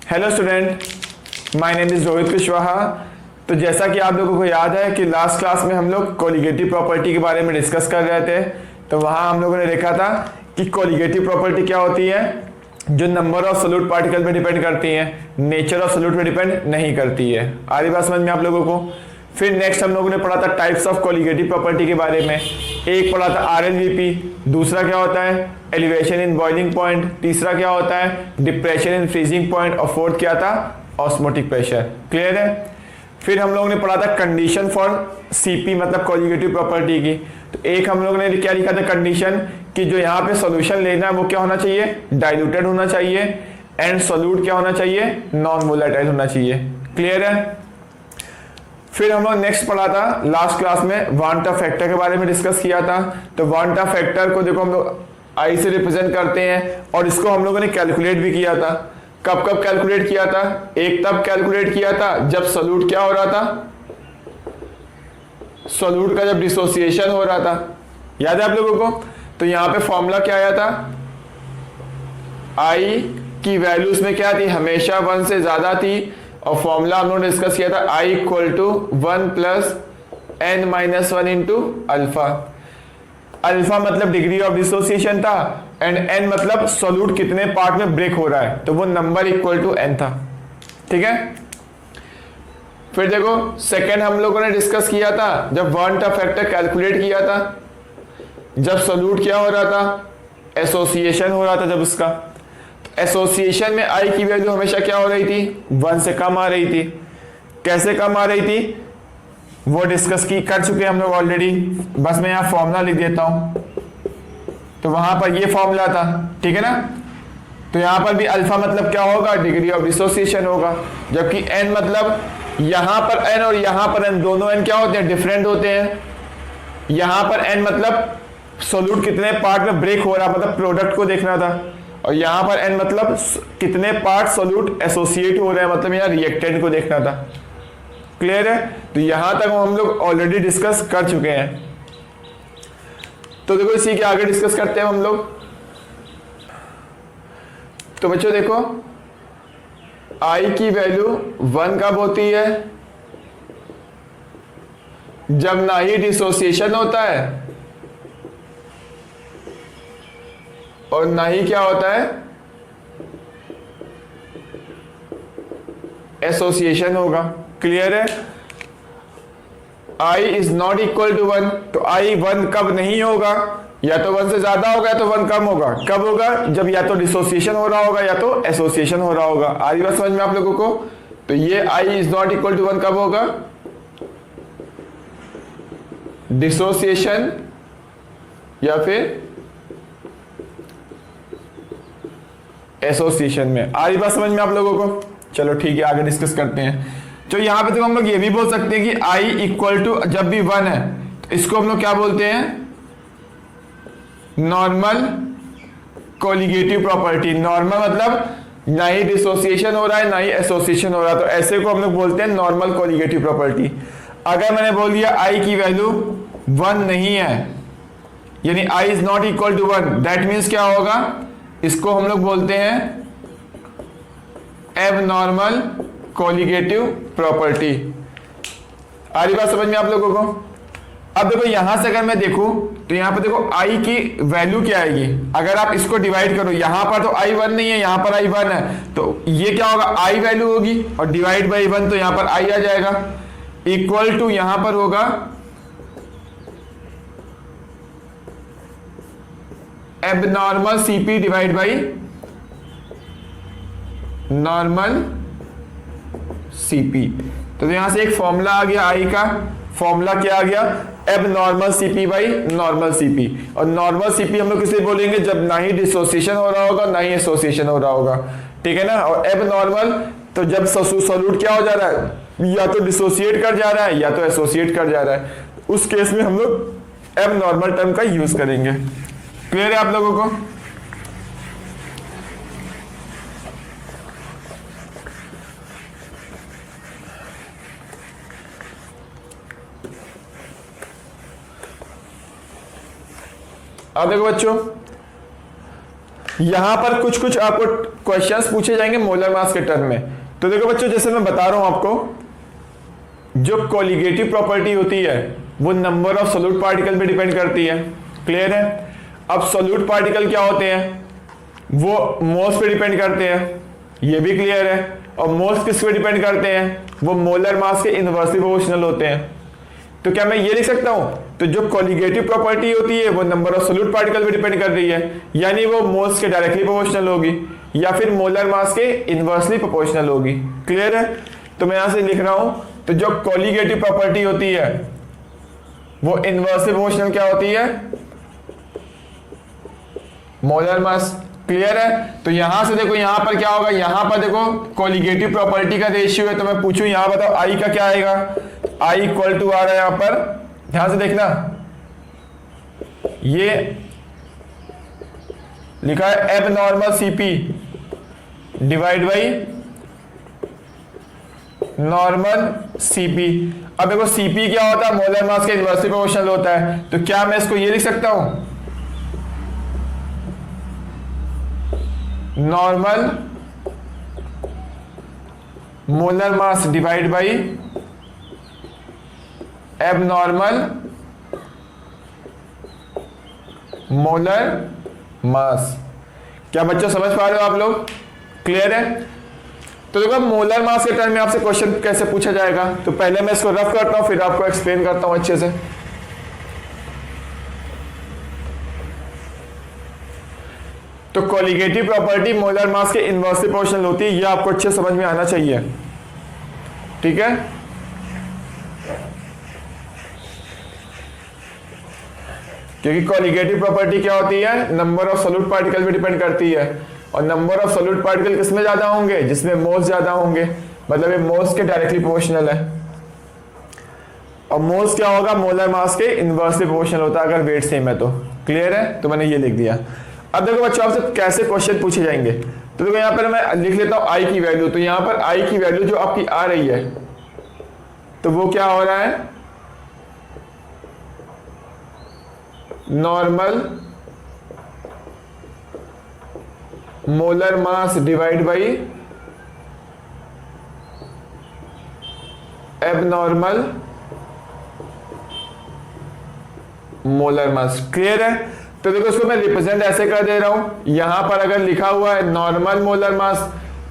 Hello student, my name is Rohit Kushwaha. तो जैसा कि आप लोगों को याद है कि लास्ट क्लास में हम लोग कोलिगेटिव प्रॉपर्टी के बारे में डिस्कस कर रहे थे। तो वहाँ हम लोगों ने देखा था कि कोलिगेटिव प्रॉपर्टी क्या होती है, जो नंबर ऑफ सोल्यूट पार्टिकल पे डिपेंड करती है, नेचर ऑफ सोल्यूट पे डिपेंड नहीं करती है। आ रही बात समझ में आप लोगों को। फिर नेक्स्ट हम लोगों ने पढ़ा था टाइप्स ऑफ कोलिगेटिव प्रॉपर्टी के बारे में। एक पढ़ा था RLVP, दूसरा क्या होता है एलिवेशन इन बॉइलिंग पॉइंट, तीसरा क्या होता है डिप्रेशन इन फ्रीजिंग पॉइंट, और फोर्थ क्या था ऑस्मोटिक प्रेशर। क्लियर है। फिर हम लोगों ने पढ़ा था कंडीशन फॉर CP मतलब कोलिगेटिव प्रॉपर्टी की। तो एक हम लोगों ने क्या लिखा था कंडीशन कि जो यहाँ पे सॉल्यूशन लेना है वो क्या होना चाहिए, डाइल्यूटेड होना चाहिए, एंड सोल्यूट क्या होना चाहिए, नॉन वोलेटाइल होना चाहिए। क्लियर है। फिर हम लोग नेक्स्ट पढ़ा था लास्ट क्लास में वांट ऑफ फैक्टर के बारे में डिस्कस किया था। तो वांट ऑफ फैक्टर को देखो हम लोग I से रिप्रेजेंट करते हैं, और इसको हम लोगों ने कैलकुलेट भी किया था। कब कब कैलकुलेट किया था, एक तब कैलकुलेट किया था जब सोल्यूट क्या हो रहा था, सोल्यूट का जब डिसोसिएशन हो रहा था। याद है आप लोगों को। तो यहाँ पे फॉर्मूला क्या आया था, I की वैल्यूज में क्या थी, हमेशा 1 से ज्यादा थी, और फॉर्मूला हम लोगों ने डिस्कस किया था I equal to 1 plus n-1 into alpha. Alpha मतलब डिग्री ऑफ डिसोसिएशन था, एंड n मतलब सोल्यूट कितने पार्ट में ब्रेक हो रहा है, तो वो नंबर इक्वल टू n था। ठीक है। फिर देखो सेकेंड हम लोगों ने डिस्कस किया था जब वांट ऑफ फैक्टर कैलकुलेट किया था, जब सोल्यूट क्या हो रहा था, एसोसिएशन हो रहा था जब उसका। एसोसिएशन में I की वैल्यू हमेशा क्या हो रही थी, 1 से कम आ रही थी। कैसे कम आ रही थी वो डिस्कस कर चुके हैं हम लोग ऑलरेडी। बस मैं यहाँ फॉर्मूला लिख देता हूं। तो वहां पर ये फॉर्मूला था, ठीक है ना। तो यहां पर भी अल्फा मतलब क्या होगा, डिग्री ऑफ डिसोसिएशन होगा, जबकि n मतलब यहां पर n और यहां पर n दोनों n क्या होते हैं, डिफरेंट होते हैं। यहां पर n मतलब सोल्यूट कितने पार्ट में ब्रेक हो रहा, मतलब प्रोडक्ट को देखना था, और यहां पर n मतलब कितने पार्ट सोल्यूट एसोसिएट हो रहे हैं, मतलब यहाँ रिएक्टेंट को देखना था। क्लियर है। तो यहां तक हम लोग ऑलरेडी डिस्कस कर चुके हैं। तो देखो इसी के आगे डिस्कस करते हैं हम लोग। तो बच्चों देखो I की वैल्यू 1 कब होती है, जब ना ही डिसोसिएशन होता है और ना ही क्या होता है, एसोसिएशन होगा। क्लियर है। I is not equal to 1, तो I 1 कब नहीं होगा, या तो 1 से ज्यादा होगा या तो 1 कम होगा। कब होगा, जब या तो डिसोसिएशन हो रहा होगा या तो एसोसिएशन हो रहा होगा। आ रही बात समझ में आप लोगों को। तो ये I is not equal to 1 कब होगा, डिसोसिएशन या फिर एसोसिएशन में। आ रही बात समझ में आप लोगों को। चलो ठीक है, आगे डिस्कस करते हैं। तो यहां पे तो हम लोग ये भी बोल सकते हैं कि I इक्वल टू जब भी 1 है तो इसको हम लोग क्या बोलते हैं, नॉर्मल कोलिगेटिव प्रॉपर्टी। नॉर्मल मतलब ना ही डिसोसिएशन हो रहा है ना ही एसोसिएशन हो रहा है, तो ऐसे को हम लोग बोलते हैं नॉर्मल कोलिगेटिव प्रॉपर्टी। अगर मैंने बोल दिया I की वैल्यू 1 नहीं है, यानी I is not equal to 1, that means क्या होगा, इसको हम लोग बोलते हैं एबनॉर्मल कोलिगेटिव प्रॉपर्टी। आ रही बात समझ में आप लोगों को। अब देखो यहां से अगर मैं देखूं तो यहां पर देखो I की वैल्यू क्या आएगी, अगर आप इसको डिवाइड करो, यहां पर तो I 1 नहीं है, यहां पर I 1 है, तो ये क्या होगा, I वैल्यू होगी, और डिवाइड बाई 1 तो यहां पर I आ जाएगा, इक्वल टू यहां पर होगा abnormal CP divide by normal CP। तो यहां से एक फॉर्मूला आ गया I का, फॉर्मूला क्या आ गया, abnormal CP by normal CP। और नॉर्मल CP हम लोग किसे बोलेंगे, जब ना ही डिसोसिएशन हो रहा होगा ना ही एसोसिएशन हो रहा होगा। ठीक है ना। और एबनॉर्मल तो जब सोल्यूट क्या हो जा रहा है, या तो डिसोसिएट कर जा रहा है या तो एसोसिएट कर जा रहा है, उस केस में हम लोग एबनॉर्मल टर्म का यूज करेंगे। क्लियर है आप लोगों को। अब देखो बच्चों, यहां पर कुछ कुछ आपको क्वेश्चंस पूछे जाएंगे मोलर मास के टर्म में। तो देखो बच्चों, जैसे मैं बता रहा हूं आपको, जो कोलिगेटिव प्रॉपर्टी होती है वो नंबर ऑफ सोल्यूट पार्टिकल पे डिपेंड करती है। क्लियर है? अब सोल्यूट पार्टिकल क्या होते हैं, वो मोल्स पे डिपेंड करते हैं, ये भी क्लियर है। और मोल्स किस पे डिपेंड करते हैं, वो मोलर मास के इनवर्सली प्रोपोर्शनल होते हैं। तो क्या मैं ये लिख सकता हूं, तो जो कोलिगेटिव प्रॉपर्टी होती है वो नंबर ऑफ सोल्यूट पार्टिकल पे डिपेंड कर रही है, यानी वो मोल्स के डायरेक्टली प्रोपोर्शनल होगी या फिर मोलर मास के इनवर्सली प्रोपोर्शनल होगी। क्लियर है? तो मैं यहां से लिख रहा हूं, तो जो कोलिगेटिव प्रॉपर्टी होती है वो इनवर्सली प्रोपोर्शनल क्या होती है, मोलर मास। क्लियर है? तो यहां से देखो, यहां पर क्या होगा, यहां पर देखो कोलिगेटिव प्रॉपर्टी का रेशियो है, तो मैं पूछूं यहां बताओ आई का क्या आएगा, आई इक्वल टू आ रहा है यहां पर, ध्यान से देखना, ये लिखा है एब normal CP divide by normal CP. अब देखो सीपी क्या होता है, मोलर मास के इनवर्सली प्रोपोर्शनल होता है। तो क्या मैं इसको ये लिख सकता हूं, normal molar mass divide by abnormal molar mass. क्या बच्चों समझ पा रहे हो आप लोग? क्लियर है? तो देखो मोलर मास के टर्म में आपसे क्वेश्चन कैसे पूछा जाएगा, तो पहले मैं इसको रफ करता हूं फिर आपको एक्सप्लेन करता हूं अच्छे से। तो कोलिगेटिव प्रॉपर्टी मोलर मास के इनवर्सली प्रोपोर्शनल होती है, ये आपको अच्छे समझ में आना चाहिए। ठीक है? क्योंकि कोलिगेटिव प्रॉपर्टी क्या होती है, नंबर ऑफ सोल्यूट पार्टिकल पे डिपेंड करती है, और नंबर ऑफ सोल्यूट पार्टिकल किसमें ज्यादा होंगे, जिसमें मोल्स ज्यादा होंगे, मतलब ये मोल्स के डायरेक्टली प्रोपोर्शनल है। और मोल्स क्या होगा, मोलर मास के इनवर्सली प्रोपोर्शनल होता है अगर वेट सेम है तो। क्लियर है? तो मैंने ये लिख दिया। अब देखो बच्चों, आपसे कैसे क्वेश्चन पूछे जाएंगे, तो देखो यहां पर मैं लिख लेता हूं आई की वैल्यू। तो यहां पर आई की वैल्यू जो आपकी आ रही है, तो वो क्या हो रहा है, normal molar mass divide by abnormal molar mass. Clear है? तो देखो इसको मैं रिप्रेजेंट ऐसे कर दे रहा हूं, यहां पर अगर लिखा हुआ है नॉर्मल मोलर मास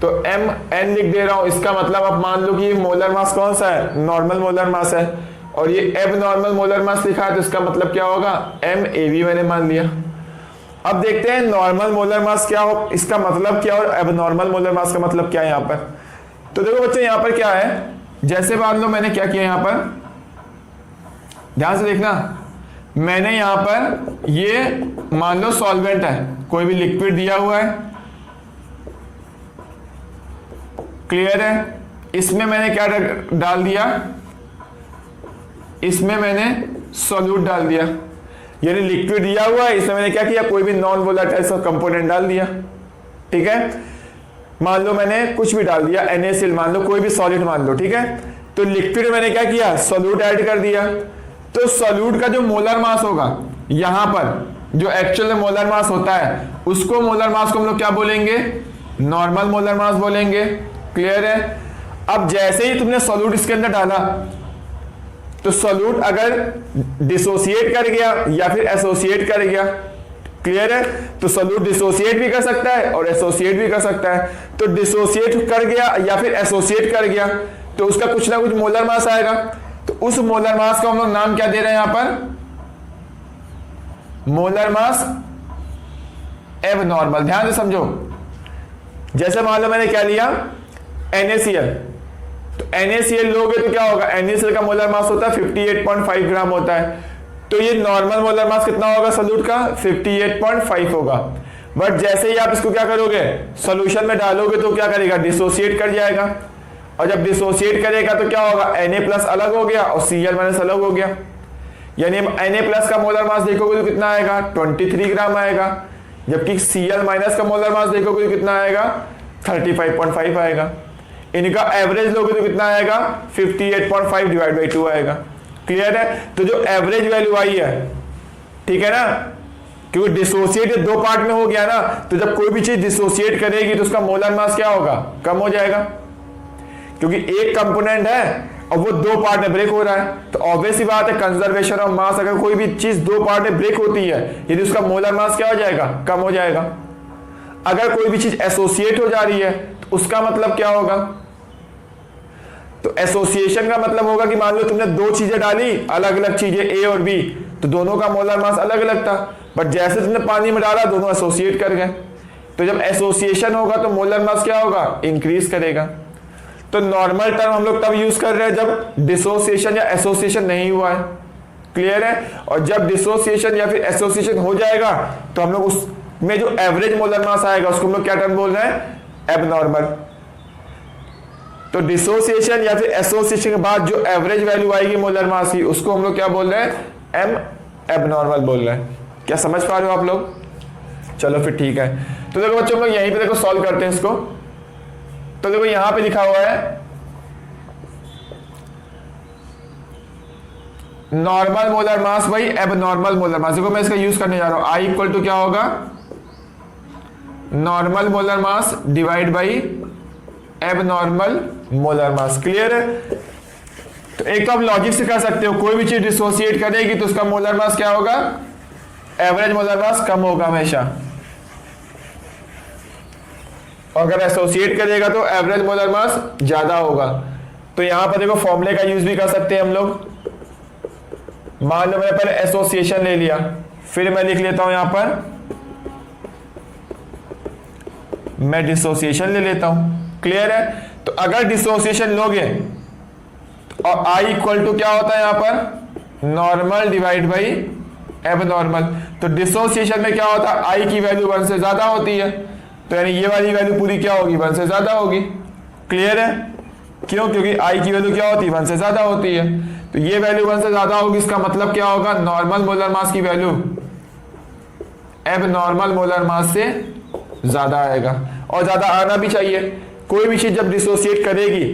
तो एम एन लिख दे रहा हूं, इसका मतलब आप मान लो कि ये मोलर मास कौन सा है, नॉर्मल मोलर मास है। और ये एब नॉर्मल मोलर मास लिखा है तो इसका मतलब क्या होगा, एम ए वी मैंने मान लिया। अब देखते हैं नॉर्मल मोलर मास क्या हो, इसका मतलब क्या, और एब नॉर्मल मोलर मास का मतलब क्या है यहां पर। तो देखो बच्चों यहां पर क्या है, जैसे मान लो मैंने क्या किया यहां पर, ध्यान से देखना, मैंने यहां पर ये मान लो सॉल्वेंट है, कोई भी लिक्विड दिया हुआ है। क्लियर है? इसमें मैंने क्या डाल दिया, इसमें मैंने सॉल्यूट डाल दिया, यानी लिक्विड दिया हुआ है, इसमें मैंने क्या किया, कोई भी नॉन वोलेटाइल कंपोनेंट डाल दिया। ठीक है? मान लो मैंने कुछ भी डाल दिया, NaCl मान लो, कोई भी सॉलिड मान लो। ठीक है? तो लिक्विड में मैंने क्या किया, सॉल्यूट ऐड कर दिया। तो सॉल्यूट का जो मोलर मास होगा, यहां पर जो एक्चुअल मोलर मास होता है, उसको मोलर मास को हम लोग क्या बोलेंगे, नॉर्मल मोलर मास बोलेंगे। क्लियर है? अब जैसे ही तुमने सॉल्यूट इसके अंदर डाला, तो सॉल्यूट अगर डिसोसिएट कर गया या फिर एसोसिएट कर गया, क्लियर है, तो सॉल्यूट डिसोसिएट भी कर सकता है और एसोसिएट भी कर सकता है। तो डिसोसिएट कर गया या फिर एसोसिएट कर गया तो उसका कुछ ना कुछ मोलर मास आएगा। तो उस मोलर मास का हम लोग नाम क्या दे रहे हैं यहां पर, मोलर मास एबनॉर्मल। ध्यान से समझो, जैसे मान लो मैंने क्या लिया, NaCl, तो NaCl लोगे तो क्या होगा, NaCl का मोलर मास होता है 58.5 ग्राम होता है। तो ये नॉर्मल मोलर मास कितना होगा सॉल्यूट का, 58.5 होगा। बट जैसे ही आप इसको क्या करोगे, सॉल्यूशन में डालोगे तो क्या करेगा, डिसोसिएट कर जाएगा। और जब डिसोसिएट करेगा तो क्या होगा, Na+ अलग हो गया और Cl- अलग हो गया। यानी Na+ का मोलर मास देखोगे तो कितना आएगा, 23 ग्राम आएगा, जबकि Cl- का मोलर मास देखोगे तो कितना आएगा, 35.5 आएगा। इनका एवरेज लोगे तो कितना आएगा, 58.5 डिवाइड बाई 2 आएगा। क्लियर है? तो जो एवरेज वैल्यू आई है, ठीक है ना, क्योंकि डिसोसिएट दो पार्ट में हो गया ना, तो जब कोई भी चीज डिसोसिएट करेगी तो उसका मोलर मास क्या होगा, कम हो जाएगा, क्योंकि एक कंपोनेंट है और वो दो पार्ट में ब्रेक हो रहा है। तो ऑब्वियस ही बात है, कंजर्वेशन ऑफ मास, अगर कोई भी चीज दो पार्ट में ब्रेक होती है यदि उसका मोलर मास क्या हो जाएगा, कम हो जाएगा। अगर कोई भी चीज एसोसिएट हो जा रही है तो उसका मतलब क्या होगा, तो एसोसिएशन का मतलब होगा कि मान लो तुमने दो चीजें डाली, अलग अलग चीजें ए और बी, तो दोनों का मोलर मास अलग अलग था, बट जैसे तुमने पानी में डाला दोनों एसोसिएट कर गए। तो जब एसोसिएशन होगा तो मोलर मास क्या होगा, इंक्रीज करेगा। तो नॉर्मल टर्म हम लोग तब यूज कर रहे हैं जब डिसोसिएशन या एसोसिएशन नहीं हुआ है, क्लियर है। और जब डिसोसिएशन या फिर एसोसिएशन हो जाएगा तो हम लोग उसमें जो एवरेज मोलर मास आएगा उसको हम लोग क्या टर्म बोल रहे हैं, एबनॉर्मल। तो डिसोसिएशन या फिर एसोसिएशन के बाद जो एवरेज वैल्यू आएगी मोलर मास की उसको हम लोग क्या बोल रहे हैं, एम एबनॉर्मल बोल रहे हैं। क्या समझ पा रहे हो आप लोग? चलो फिर ठीक है। तो देखो बच्चों हम लोग यहीं पे देखो सॉल्व करते हैं इसको। तो देखो यहां पे लिखा हुआ है normal molar mass by abnormal molar mass. देखो मैं इसका यूज करने जा रहा हूं, आई इक्वल टू क्या होगा, normal molar mass divide by abnormal molar mass, clear है। तो एक तो आप लॉजिक से कर सकते हो, कोई भी चीज डिसोसिएट करेगी तो उसका मोलर मास क्या होगा, एवरेज मोलर मास कम होगा हमेशा, और अगर एसोसिएट करेगा तो एवरेज मोलर मास ज्यादा होगा। तो यहां पर देखो फॉर्मूले का यूज भी कर सकते हैं हम लोग। मान लो मैंने पहले एसोसिएशन ले लिया, फिर मैं लिख लेता हूं यहां पर मैं डिसोसिएशन ले लेता हूं, क्लियर है। तो अगर डिसोसिएशन लोगे और आई इक्वल टू क्या होता है यहां पर, नॉर्मल डिवाइड बाई एबनॉर्मल। तो डिसोसिएशन में क्या होता है, आई की वैल्यू 1 से ज्यादा होती है, तो यानी ये वाली वैल्यू पूरी क्या होगी, 1 से ज्यादा होगी, क्लियर है। क्यों, क्योंकि आई की वैल्यू क्या होती है, 1 से ज्यादा होती है। तो ये वैल्यू 1 से ज्यादा होगी, इसका मतलब क्या होगा, नॉर्मल मोलर मास की वैल्यू एबनॉर्मल मोलर मास से ज्यादा आएगा, और ज्यादा आना भी चाहिए। कोई भी चीज जब डिसोसिएट करेगी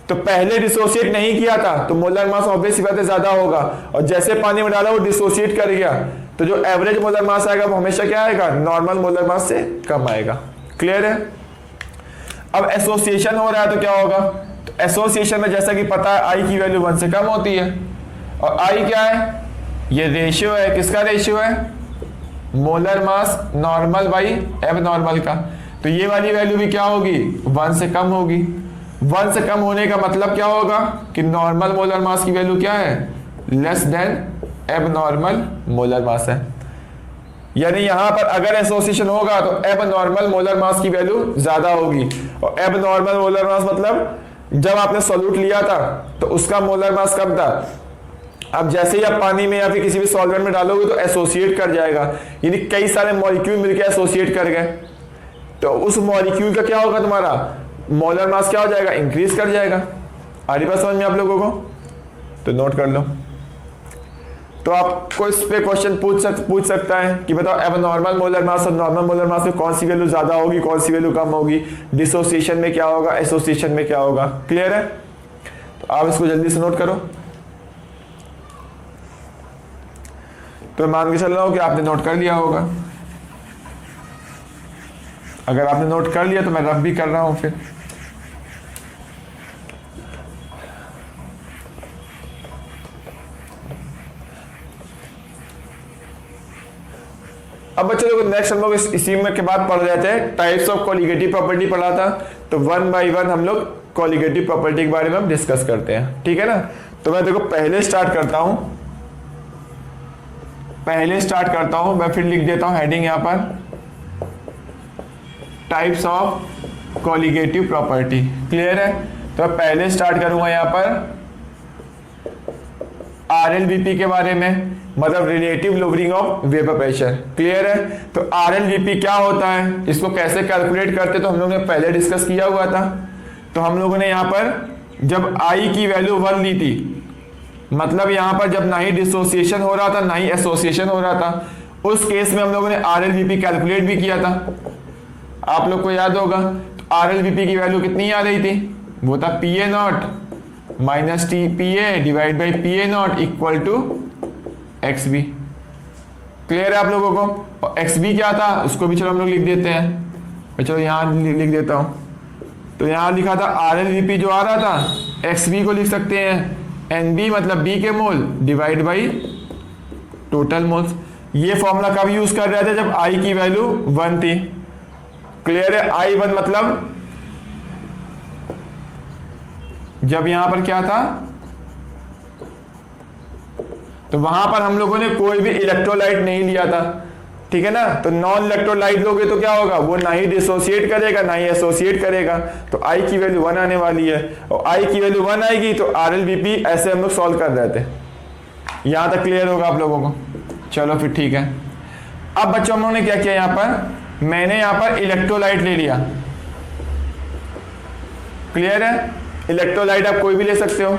तो पहले डिसोसिएट नहीं किया था तो मोलर मास ऑब्वियस बात है ज्यादा होगा, और जैसे पानी में डाला वो डिसोसिएट कर गया तो जो एवरेज मोलर मास आएगा वो हमेशा क्या आएगा, नॉर्मल मोलर मास से कम आएगा, क्लियर है। अब एसोसिएशन हो रहा है तो क्या होगा, तो एसोसिएशन में जैसा कि पता है आई की वैल्यू 1 से कम होती है, और आई क्या है, ये रेशियो है, किसका रेशियो है, molar mass normal by abnormal का। तो ये वाली वैल्यू भी क्या होगी, 1 से कम होगी। 1 से कम होने का मतलब क्या होगा कि नॉर्मल मोलर मास की वैल्यू क्या है, less than abnormal molar mass है। यानी यहां पर अगर एसोसिएशन होगा तो एबनॉर्मल मोलर मास की वैल्यू ज्यादा होगी, और एबनॉर्मल मोलर मास मतलब जब आपने सॉल्यूट लिया था तो उसका मोलर मास कम था। अब जैसे ही आप पानी में या फिर किसी भी सॉल्वेंट में डालोगे तो एसोसिएट कर जाएगा, यानी कई सारे मॉलिक्यूल मिलकर एसोसिएट कर गए, तो उस मॉलिक्यूल का क्या होगा, तुम्हारा मोलर मास क्या हो जाएगा, इंक्रीज कर जाएगा। आ रही बात समझ में आप लोगों को? तो नोट कर लो। तो आपको इस पे क्वेश्चन पूछ सकता है कि बताओ एबनॉर्मल मोलर मास और नॉर्मल मोलर मास में कौन सी वैल्यू ज्यादा होगी, कौन सी वैल्यू कम होगी, डिसोसिएशन में क्या होगा, एसोसिएशन में क्या होगा, क्लियर है। तो आप इसको जल्दी से नोट करो। तो मान के चल रहा हूं कि आपने नोट कर लिया होगा। अगर आपने नोट कर लिया तो मैं रफ भी कर रहा हूं फिर। अब बच्चों देखो नेक्स्ट हम लोग इसी में के बाद पढ़ जाते हैं, टाइप्स ऑफ कोलिगेटिव प्रॉपर्टी पढ़ा था, तो 1 बाय 1 हम लोग कोलिगेटिव प्रॉपर्टी के बारे में हम डिस्कस करते हैं, ठीक है ना। तो मैं देखो पहले स्टार्ट करता हूं, मैं फिर लिख देता हूं हेडिंग यहां पर, types of colligative property, clear है। तो मैं पहले स्टार्ट करूंगा यहां पर RLVP के बारे में, मतलब relative lowering of vapour pressure, clear है। तो RLVP क्या होता है, इसको कैसे कैलकुलेट करते, तो हम लोगों ने पहले डिस्कस किया हुआ था। तो हम लोगों ने यहाँ पर जब I की वैल्यू 1 ली थी, मतलब यहाँ पर जब ना ही डिसोसिएशन हो रहा था ना ही एसोसिएशन हो रहा था, उस केस में हम लोगों ने RLVP कैलकुलेट भी किया था, आप लोग को याद होगा। तो RLVP की वैल्यू कितनी आ रही थी, वो था PA0 minus TPA divide by PA0 equal to XB, clear है आप लोगों को? और एक्स बी क्या था उसको भी चलो हम लोग लिख देते हैं। चलो यहाँ लिख देता हूँ। तो यहाँ लिखा था आर एल वी पी जो आ रहा था, एक्स बी को लिख सकते हैं एन बी मतलब बी के mole divide by total moles. ये फॉर्मूला कब यूज कर रहे थे? जब आई की वैल्यू 1 थी। क्लियर है? आई 1 मतलब जब यहां पर क्या था, तो वहां पर हम लोगों ने कोई भी इलेक्ट्रोलाइट नहीं लिया था, ठीक है ना। तो नॉन इलेक्ट्रोलाइट लोगे तो क्या होगा, वो ना ही डिसोसिएट करेगा ना ही एसोसिएट करेगा। तो आई की वैल्यू 1 आने वाली है, और आई की वैल्यू 1 आएगी तो आर एल बी पी ऐसे हम लोग सॉल्व कर रहे थे। यहां तक क्लियर होगा आप लोगों को? चलो फिर ठीक है। अब बच्चों हम लोगों ने क्या किया, यहां पर मैंने यहां पर इलेक्ट्रोलाइट ले लिया। क्लियर है? इलेक्ट्रोलाइट आप कोई भी ले सकते हो,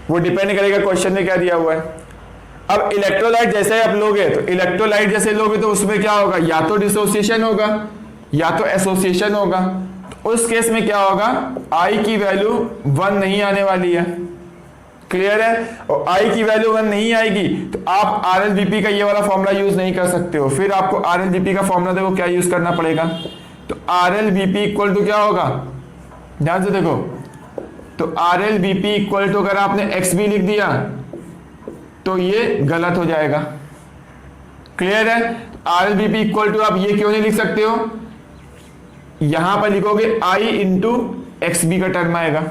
वो डिपेंड करेगा क्वेश्चन में क्या दिया हुआ है। अब इलेक्ट्रोलाइट जैसे आप लोगे, तो इलेक्ट्रोलाइट जैसे लोगे तो उसमें क्या होगा, या तो डिसोसिएशन होगा या तो एसोसिएशन होगा। तो उस केस में क्या होगा, आई की वैल्यू 1 नहीं आने वाली है। क्लियर है? और आई की वैल्यू 1 नहीं आएगी तो आप आर एल बी पी का ये वाला फॉर्मूला यूज नहीं कर सकते हो। फिर आपको आर एल बी पी का फॉर्मूला देखो क्या यूज करना पड़ेगा। तो R L B P equal to क्या होगा, ध्यान से देखो। तो R L B P equal to अगर आपने एक्स बी लिख दिया तो ये गलत हो जाएगा। क्लियर है? R L B P equal to आप ये क्यों नहीं लिख सकते हो, यहां पर लिखोगे आई इंटू एक्स बी का टर्म आएगा।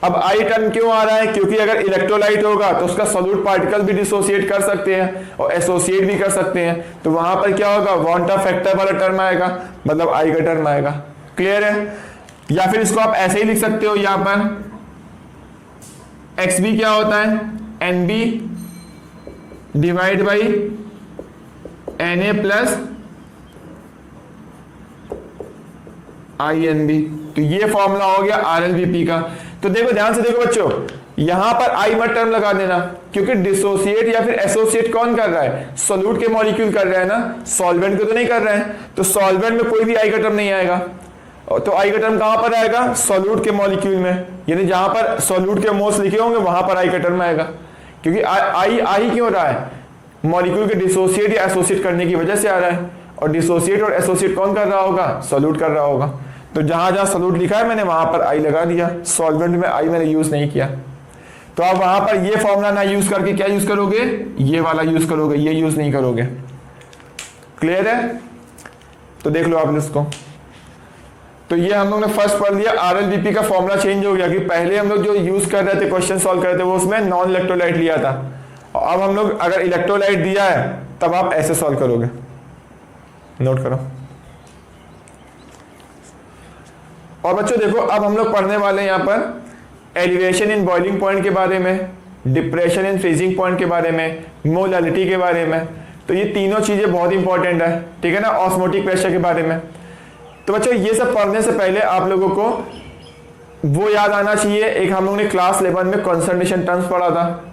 अब आई टर्म क्यों आ रहा है, क्योंकि अगर इलेक्ट्रोलाइट होगा तो उसका सोल्यूट पार्टिकल भी डिसोसिएट कर सकते हैं और एसोसिएट भी कर सकते हैं। तो वहां पर क्या होगा, वांट ऑफ फैक्टर वाला टर्म आएगा, मतलब आई का टर्म आएगा। क्लियर है? या फिर इसको आप ऐसे ही लिख सकते हो, यहां पर एक्स बी क्या होता है, N B divide by N A plus I N B. तो ये फॉर्मूला हो गया आर एल बी पी का। तो देखो ध्यान से देखो बच्चों, यहां पर आई मत टर्म लगा देना, क्योंकि डिसोसिएट या फिर एसोसिएट कौन कर रहा है, सोल्यूट के मॉलिक्यूल कर रहा है ना, सॉल्वेंट को तो नहीं कर रहे हैं। तो सॉल्वेंट में कोई भी आई का टर्म नहीं आएगा। तो आई का टर्म कहां पर आएगा, सोल्यूट के मॉलिक्यूल में, यानी जहां पर सोल्यूट के मोल्स लिखे होंगे वहां पर आई का टर्म आएगा। क्योंकि आई आई क्यों रहा है, मॉलिक्यूल के डिसोसिएट या एसोसिएट करने की वजह से आ रहा है। और डिसोसिएट और एसोसिएट कौन कर रहा होगा, सोल्यूट कर रहा होगा। तो जहां जहां सोल्यूट लिखा है मैंने वहां पर आई लगा दिया, सॉल्वेंट में आई मैंने यूज नहीं किया। तो आप वहां पर ये फॉर्मूला ना यूज करके क्या यूज करोगे, ये वाला यूज करोगे, ये यूज नहीं करोगे। क्लियर है? तो देख लो आप इसको। तो ये हम लोग ने फर्स्ट पढ़ लिया, आर एल बी पी का फॉर्मूला चेंज हो गया कि पहले हम लोग जो यूज कर रहे थे क्वेश्चन सॉल्व कर रहे थे वो उसमें नॉन इलेक्ट्रोलाइट लिया था, और अब हम लोग अगर इलेक्ट्रोलाइट दिया है तब आप ऐसे सॉल्व करोगे। नोट करो। और बच्चों देखो, अब हम लोग पढ़ने वाले हैं यहाँ पर एलिवेशन इन बॉइलिंग पॉइंट के बारे में, डिप्रेशन इन फ्रीजिंग पॉइंट के बारे में, मोलालिटी के बारे में। तो ये तीनों चीजें बहुत इंपॉर्टेंट है, ठीक है ना, ऑस्मोटिक प्रेशर के बारे में। तो बच्चों ये सब पढ़ने से पहले आप लोगों को वो याद आना चाहिए, एक हम लोगों ने क्लास 11 में कंसंट्रेशन टर्म्स पढ़ा था।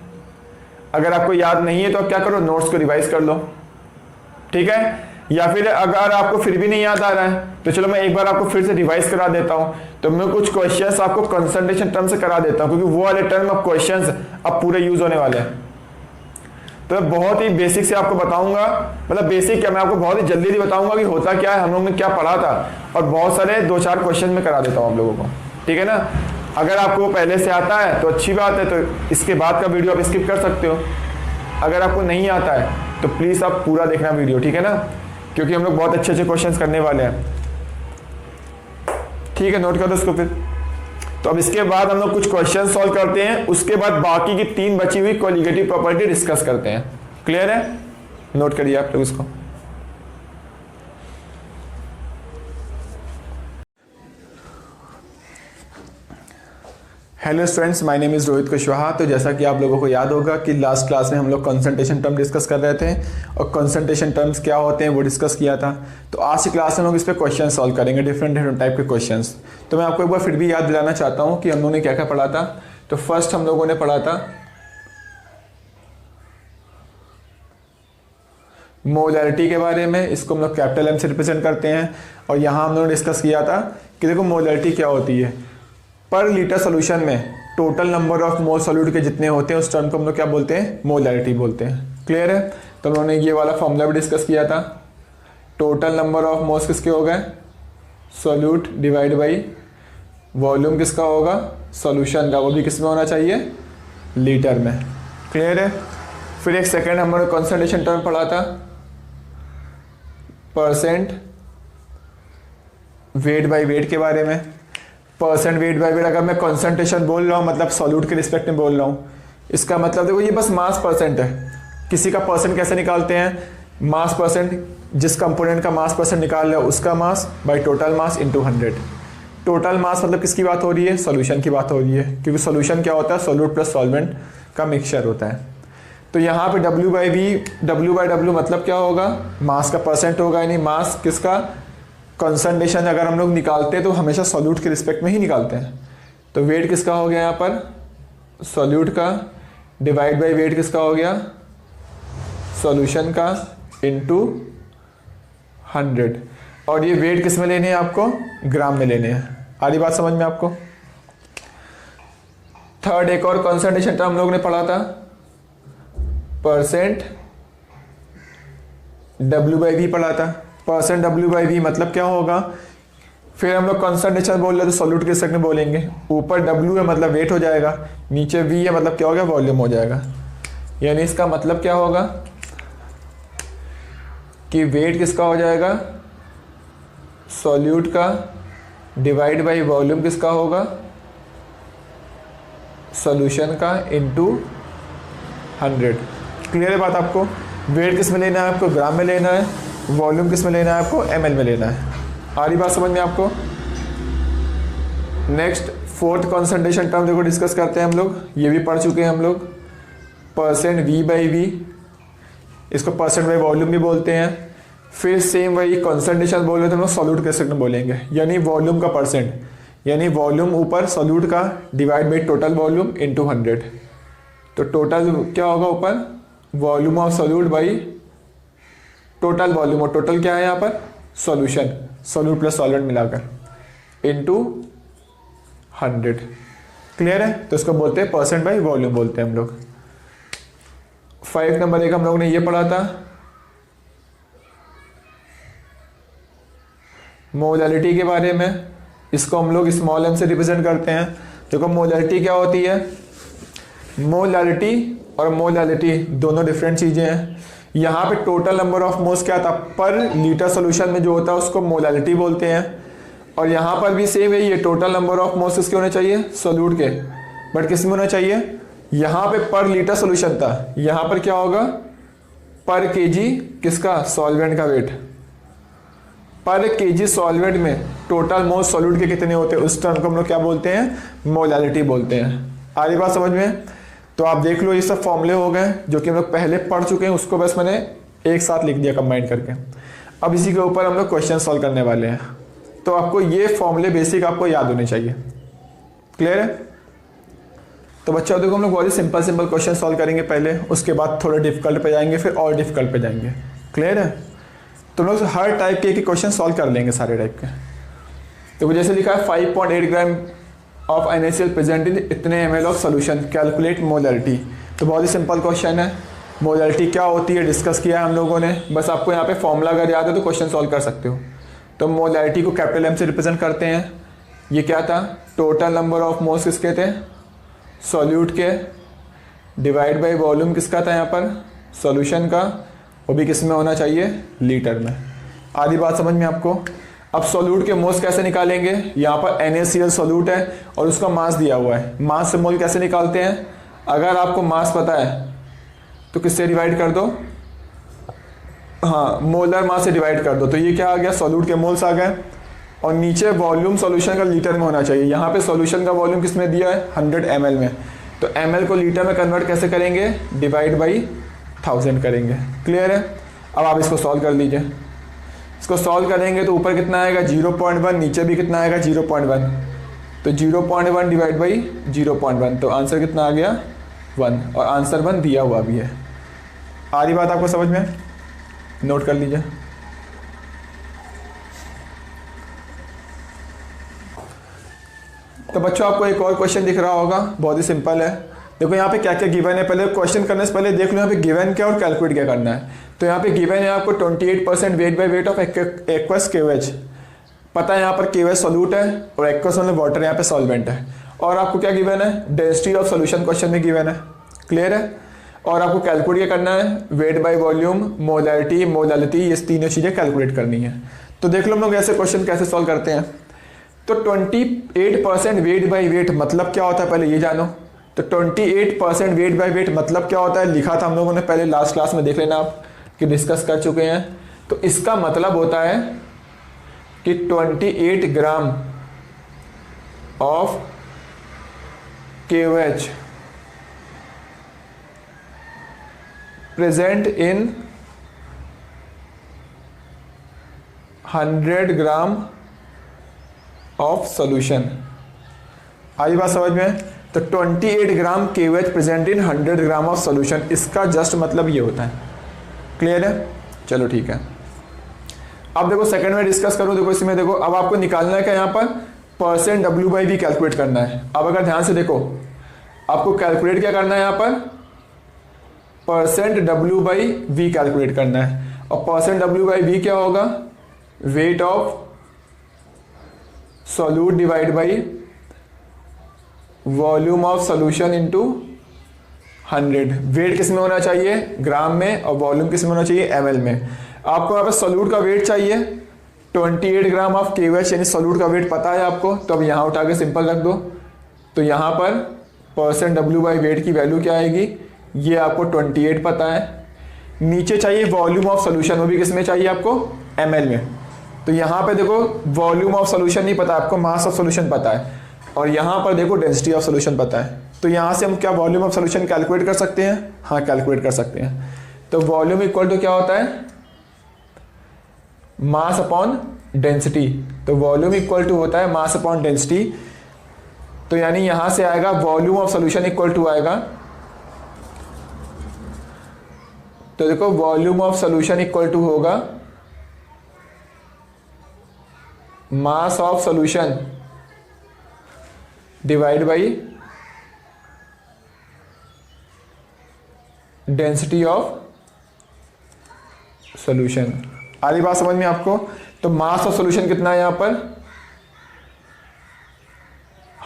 अगर आपको याद नहीं है तो आप क्या करो, नोट्स को रिवाइज कर लो, ठीक है। या फिर अगर आपको फिर भी नहीं याद आ रहा है तो चलो मैं एक बार आपको फिर से रिवाइज करा देता हूं। तो मैं कुछ क्वेश्चंस आपको कंसंट्रेशन टर्म से करा देता हूं, क्योंकि वो वाले टर्म अब क्वेश्चंस अब पूरे यूज होने वाले हैं। तो मैं बहुत ही बेसिक से आपको बताऊंगा, मतलब बेसिक क्या, मैं आपको बहुत ही जल्दी बताऊंगा कि होता क्या है, हम लोगों ने क्या पढ़ा था, और बहुत सारे 2-4 क्वेश्चन में करा देता हूं आप लोगों को, ठीक है ना। अगर आपको पहले से आता है तो अच्छी बात है, तो इसके बाद का वीडियो आप स्किप कर सकते हो। अगर आपको नहीं आता है तो प्लीज आप पूरा देखना वीडियो, ठीक है ना, क्योंकि हम लोग बहुत अच्छे अच्छे क्वेश्चंस करने वाले हैं, ठीक है। नोट कर दो इसको फिर। तो अब इसके बाद हम लोग कुछ क्वेश्चन सॉल्व करते हैं, उसके बाद बाकी की 3 बची हुई कोलिगेटिव प्रॉपर्टी डिस्कस करते हैं। क्लियर है? नोट करिए आप लोग इसको। Hello students, my name is Rohit Kushwaha. तो जैसा कि आप लोगों को याद होगा कि लास्ट क्लास में हम लोग कंसंट्रेशन टर्म डिस्कस कर रहे थे, और कंसंट्रेशन टर्म्स क्या होते हैं वो डिस्कस किया था। तो आज की क्लास में हम लोग इस पर क्वेश्चन सॉल्व करेंगे, डिफरेंट टाइप के क्वेश्चंस। तो मैं आपको एक बार फिर भी याद दिलाना चाहता हूँ कि हम लोगों ने क्या क्या पढ़ा था। तो फर्स्ट हम लोगों ने पढ़ा था मोलैरिटी के बारे में, इसको हम लोग कैपिटल एम से रिप्रेजेंट करते हैं। और यहाँ हम लोगों ने डिस्कस किया था कि देखो मोलैरिटी क्या होती है, पर लीटर सोल्यूशन में total number of mole solute के जितने होते हैं उस टर्म को हम लोग क्या बोलते हैं, मोलैरिटी बोलते हैं। क्लियर है? तो हम लोगों ने ये वाला फॉर्मूला भी डिस्कस किया था। टोटल नंबर ऑफ मोल्स किसके हो गए, सॉल्यूट डिवाइड बाई वॉल्यूम किसका होगा, सॉल्यूशन का, वो भी किस में होना चाहिए, लीटर में। क्लियर है। फिर एक सेकेंड हमने कॉन्सेंट्रेशन टर्म पढ़ा था, परसेंट वेट बाई वेट के बारे में। परसेंट वेट बाई वेट अगर मैं कॉन्सेंट्रेशन बोल रहा हूँ मतलब सॉल्यूट के रिस्पेक्ट में बोल रहा हूँ, इसका मतलब देखो ये बस मास परसेंट है। किसी का परसेंट कैसे निकालते हैं, मास परसेंट, जिस कंपोनेंट का मास परसेंट निकाल रहे हो उसका mass by total mass into 100। Total mass मतलब किसकी बात हो रही है, सॉल्यूशन की बात हो रही है, क्योंकि सॉल्यूशन क्या होता है, सॉल्यूट प्लस सॉल्वेंट का मिक्सचर होता है। तो यहाँ पे W बाई W मतलब क्या होगा, मास का परसेंट होगा, यानी मास किसका, कंसंट्रेशन अगर हम लोग निकालते हैं तो हमेशा सॉल्यूट के रिस्पेक्ट में ही निकालते हैं। तो वेट किसका हो गया यहाँ पर, सॉल्यूट का, डिवाइड बाई वेट किसका हो गया, सॉल्यूशन का, इनटू 100। और ये वेट किस में लेने हैं आपको, ग्राम में लेने हैं। आ रही बात समझ में आपको। थर्ड एक और कंसंट्रेशन टर्म हम लोग ने पढ़ा था, परसेंट W बाई V पढ़ा था। परसेंट W बाई V मतलब क्या होगा, फिर हम लोग कंसंट्रेशन बोल रहे तो सॉल्यूट के रिस्पेक्ट में बोलेंगे। ऊपर W है मतलब वेट हो जाएगा, नीचे V है मतलब क्या हो गया, वॉल्यूम हो जाएगा। यानी इसका मतलब क्या होगा कि वेट किसका हो जाएगा, सॉल्यूट का, डिवाइड बाई वॉल्यूम किसका होगा, सॉल्यूशन का, इनटू 100। क्लियर है बात आपको। वेट किस में लेना है आपको, ग्राम में लेना है, वॉल्यूम किस में लेना है आपको, ml में लेना है। आ रही बात समझ में आपको। नेक्स्ट फोर्थ कंसंट्रेशन टर्म देखो डिस्कस करते हैं हम लोग, ये भी पढ़ चुके हैं हम लोग, परसेंट V बाई V, इसको परसेंट बाई वॉल्यूम भी बोलते हैं। फिर सेम वही कंसंट्रेशन बोल रहे थे हम लोग सॉल्यूट के रिस्पेक्ट में बोलेंगे, यानी वॉल्यूम का परसेंट, यानी वॉल्यूम ऊपर सॉल्यूट का divide by total volume into 100। तो टोटल क्या होगा ऊपर, volume of solute by total volume, और टोटल क्या है यहाँ पर, सॉल्यूशन, सॉल्यूट प्लस सॉल्वेंट मिलाकर, इनटू 100। क्लियर है। तो इसको बोलते हैं परसेंट बाई वॉल्यूम बोलते हैं हम लोग। 5 नंबर एक हम लोग ने ये पढ़ा था, मोलैलिटी के बारे में। इसको हम लोग स्मॉल m से रिप्रेजेंट करते हैं। देखो मोलैलिटी क्या होती है, मोलैलिटी और मोलैलिटी दोनों डिफरेंट चीज़ें हैं। यहाँ पे टोटल नंबर ऑफ मोल्स क्या था, पर लीटर सॉल्यूशन में जो होता है उसको मोलैलिटी बोलते हैं। और यहाँ पर भी सेम है, ये टोटल नंबर ऑफ मोल्स किसके होने चाहिए, सॉल्यूट के, बट किस में होना चाहिए, यहाँ पे पर लीटर सॉल्यूशन था, यहाँ पर क्या होगा, पर केजी किसका, सॉल्वेंट का वेट। पर केजी सॉल्वेंट में टोटल मोल्स सॉल्यूट के कितने होते हैं, उस टर्म को हम लोग क्या बोलते हैं, मोलैलिटी बोलते हैं। आ रही बात समझ में। तो आप देख लो ये सब फॉर्मूले हो गए जो कि हम लोग पहले पढ़ चुके हैं, उसको बस मैंने एक साथ लिख दिया कंबाइन करके। अब इसी के ऊपर हम लोग क्वेश्चन सॉल्व करने वाले हैं। तो आपको ये फॉर्मूले बेसिक आपको याद होने चाहिए। क्लियर है। तो बच्चों देखो हम लोग बहुत ही सिंपल क्वेश्चन सॉल्व करेंगे पहले, उसके बाद थोड़े डिफिकल्ट पे जाएंगे, फिर और डिफिकल्ट पे जाएंगे। क्लियर है। तो हम लोग हर टाइप के क्वेश्चन सॉल्व कर लेंगे, सारे टाइप के। तो जैसे लिखा है 5.8 gram of NaCl present in इतने ml of solution, calculate molality. तो बहुत ही सिंपल क्वेश्चन है। मोलैलिटी क्या होती है डिस्कस किया है हम लोगों ने, बस आपको यहाँ पे फॉर्मूला अगर याद है तो क्वेश्चन सॉल्व कर सकते हो। तो मोलैलिटी को कैपिटल M से रिप्रेजेंट करते हैं। ये क्या था, टोटल नंबर ऑफ मोल्स किसके थे, सॉल्यूट के, डिवाइड बाई वॉल्यूम किसका था यहाँ पर, सॉल्यूशन का, वो भी किस में होना चाहिए, लीटर में। आधी बात समझ में आपको। अब सॉल्यूट के मोल्स कैसे निकालेंगे, यहाँ पर NaCl सॉल्यूट है और उसका मास दिया हुआ है। मास से मोल कैसे निकालते हैं, अगर आपको मास पता है तो किससे डिवाइड कर दो, हाँ मोलर मास से डिवाइड कर दो। तो ये क्या आ गया, सॉल्यूट के मोल्स आ गए। और नीचे वॉल्यूम सॉल्यूशन का लीटर में होना चाहिए। यहाँ पे सॉल्यूशन का वॉल्यूम किस में दिया है, 100 ml में। तो ml को लीटर में कन्वर्ट कैसे करेंगे, डिवाइड बाई 1000 करेंगे। क्लियर है। अब आप इसको सॉल्व कर लीजिए। इसको सॉल्व करेंगे तो ऊपर कितना आएगा 0.1, नीचे भी कितना आएगा 0.1। तो 0.1 डिवाइड बाई 0.1, तो आंसर कितना आ गया 1, और आंसर 1 दिया हुआ भी है। आ रही बात आपको समझ में, नोट कर लीजिए। तो बच्चों आपको एक और क्वेश्चन दिख रहा होगा, बहुत ही सिंपल है। देखो यहाँ पे क्या क्या गिवन है, पहले क्वेश्चन करने से पहले देख लो यहाँ पे गिवन क्या और कैलकुलेट क्या करना है। तो यहाँ पे गिवन है आपको 28% weight by weight of aqueous KOH, पता है यहाँ पर केवेज सॉल्यूट है और एक्वस मतलब वाटर यहाँ पे सॉल्वेंट है। और आपको क्या गिवन है, डेंसिटी ऑफ सॉल्यूशन क्वेश्चन में गिवन है, क्लियर है। और आपको कैलकुलेट क्या करना है, weight by volume, molarity, molality, ये तीनों चीज़ें कैलकुलेट करनी है। तो देख लो हम लोग ऐसे क्वेश्चन कैसे सॉल्व करते हैं। तो 28% वेट बाय वेट मतलब क्या होता है पहले ये जानो। तो 28% वेट बाय वेट मतलब क्या होता है, लिखा था हम लोगों ने पहले लास्ट क्लास में, देख लेना आप कि डिस्कस कर चुके हैं। तो इसका मतलब होता है कि 28 gram of KOH present in 100 gram of solution. आई बात समझ में। तो 28 gram KOH present in 100 gram of solution, इसका जस्ट मतलब ये होता है, क्लियर है। चलो ठीक है, अब देखो सेकंड में डिस्कस करो। देखो इसमें देखो अब आपको निकालना है क्या, यहाँ पर परसेंट W/V कैलकुलेट करना है। अब अगर ध्यान से देखो आपको कैलकुलेट क्या करना है, यहाँ पर परसेंट W/V कैलकुलेट करना है। और परसेंट W/V क्या होगा, weight of solute divide by volume of solution into 100। Weight किस में होना चाहिए, ग्राम में, और वॉल्यूम किस में होना चाहिए, ml में। आपको यहाँ पर सॉल्यूट का वेट चाहिए 28 ग्राम ऑफ KOH, यानी सॉल्यूट का वेट पता है आपको, तो अब यहाँ उठा के सिंपल रख दो। तो यहाँ पर परसेंट W/वेट की वैल्यू क्या आएगी, ये आपको 28 पता है। नीचे चाहिए वॉल्यूम ऑफ सॉल्यूशन, वो भी किस में चाहिए आपको, ml में। तो यहाँ पे देखो वॉल्यूम ऑफ सॉल्यूशन नहीं पता आपको, मास ऑफ सॉल्यूशन पता है। और यहाँ पर देखो डेंसिटी ऑफ सॉल्यूशन पता है। तो यहाँ से हम क्या वॉल्यूम ऑफ सॉल्यूशन कैलकुलेट कर सकते हैं, हाँ कैलकुलेट कर सकते हैं। तो वॉल्यूम इक्वल टू क्या होता है, मास अपॉन डेंसिटी। तो वॉल्यूम इक्वल टू होता है मास अपॉन डेंसिटी। तो यानी यहां से आएगा volume of solution equal to आएगा, तो देखो volume of solution equal to होगा mass of solution divide by density of solution. आधी बात समझ में आपको। तो मास ऑफ सॉल्यूशन कितना है, यहां पर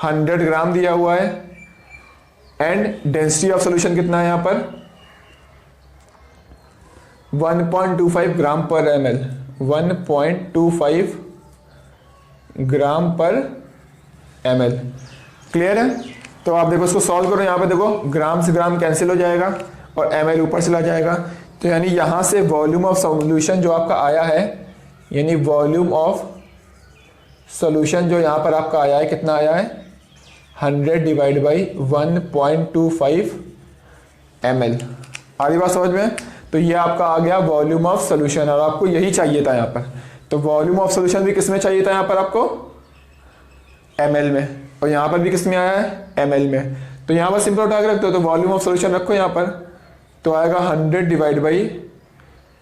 100 ग्राम दिया हुआ है, एंड डेंसिटी ऑफ सॉल्यूशन कितना है यहां पर 1.25 ग्राम पर ml, 1.25 ग्राम पर ml, क्लियर है। तो आप देखो इसको सॉल्व करो, यहाँ पे देखो ग्राम से ग्राम कैंसिल हो जाएगा और ml ऊपर चला जाएगा। तो यानी यहाँ से वॉल्यूम ऑफ सॉल्यूशन जो आपका आया है, यानी वॉल्यूम ऑफ सॉल्यूशन जो यहाँ पर आपका आया है, कितना आया है 100 डिवाइड बाई 1.25 ml। आगे बात समझ में। तो ये आपका आ गया वॉल्यूम ऑफ सॉल्यूशन, और आपको यही चाहिए था यहाँ पर। तो वॉल्यूम ऑफ सॉल्यूशन भी किस में चाहिए था यहाँ पर आपको, ml में, और यहाँ पर भी किस में आया है ml में। तो यहाँ पर सिंपल उठा के रखते हो, तो वॉल्यूम ऑफ सॉल्यूशन रखो यहाँ पर, तो आएगा 100 डिवाइड बाई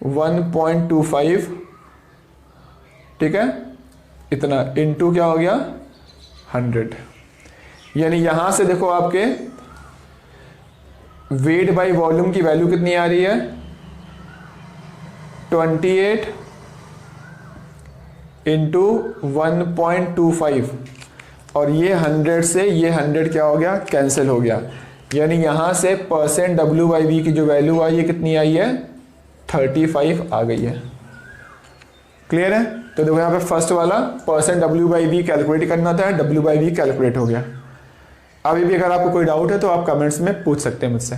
1.25, ठीक है, इतना इनटू क्या हो गया 100। यानी यहां से देखो आपके वेट बाई वॉल्यूम की वैल्यू कितनी आ रही है 28 इंटू 1.25, और ये 100 से ये 100 क्या हो गया, कैंसिल हो गया। यानी यहां से परसेंट W/V की जो वैल्यू आई है कितनी आई है 35 आ गई है, क्लियर है। तो देखो यहाँ पे फर्स्ट वाला परसेंट W/V कैलकुलेट करना था, W/V कैलकुलेट हो गया। अभी भी अगर आपको कोई डाउट है तो आप कमेंट्स में पूछ सकते हैं मुझसे।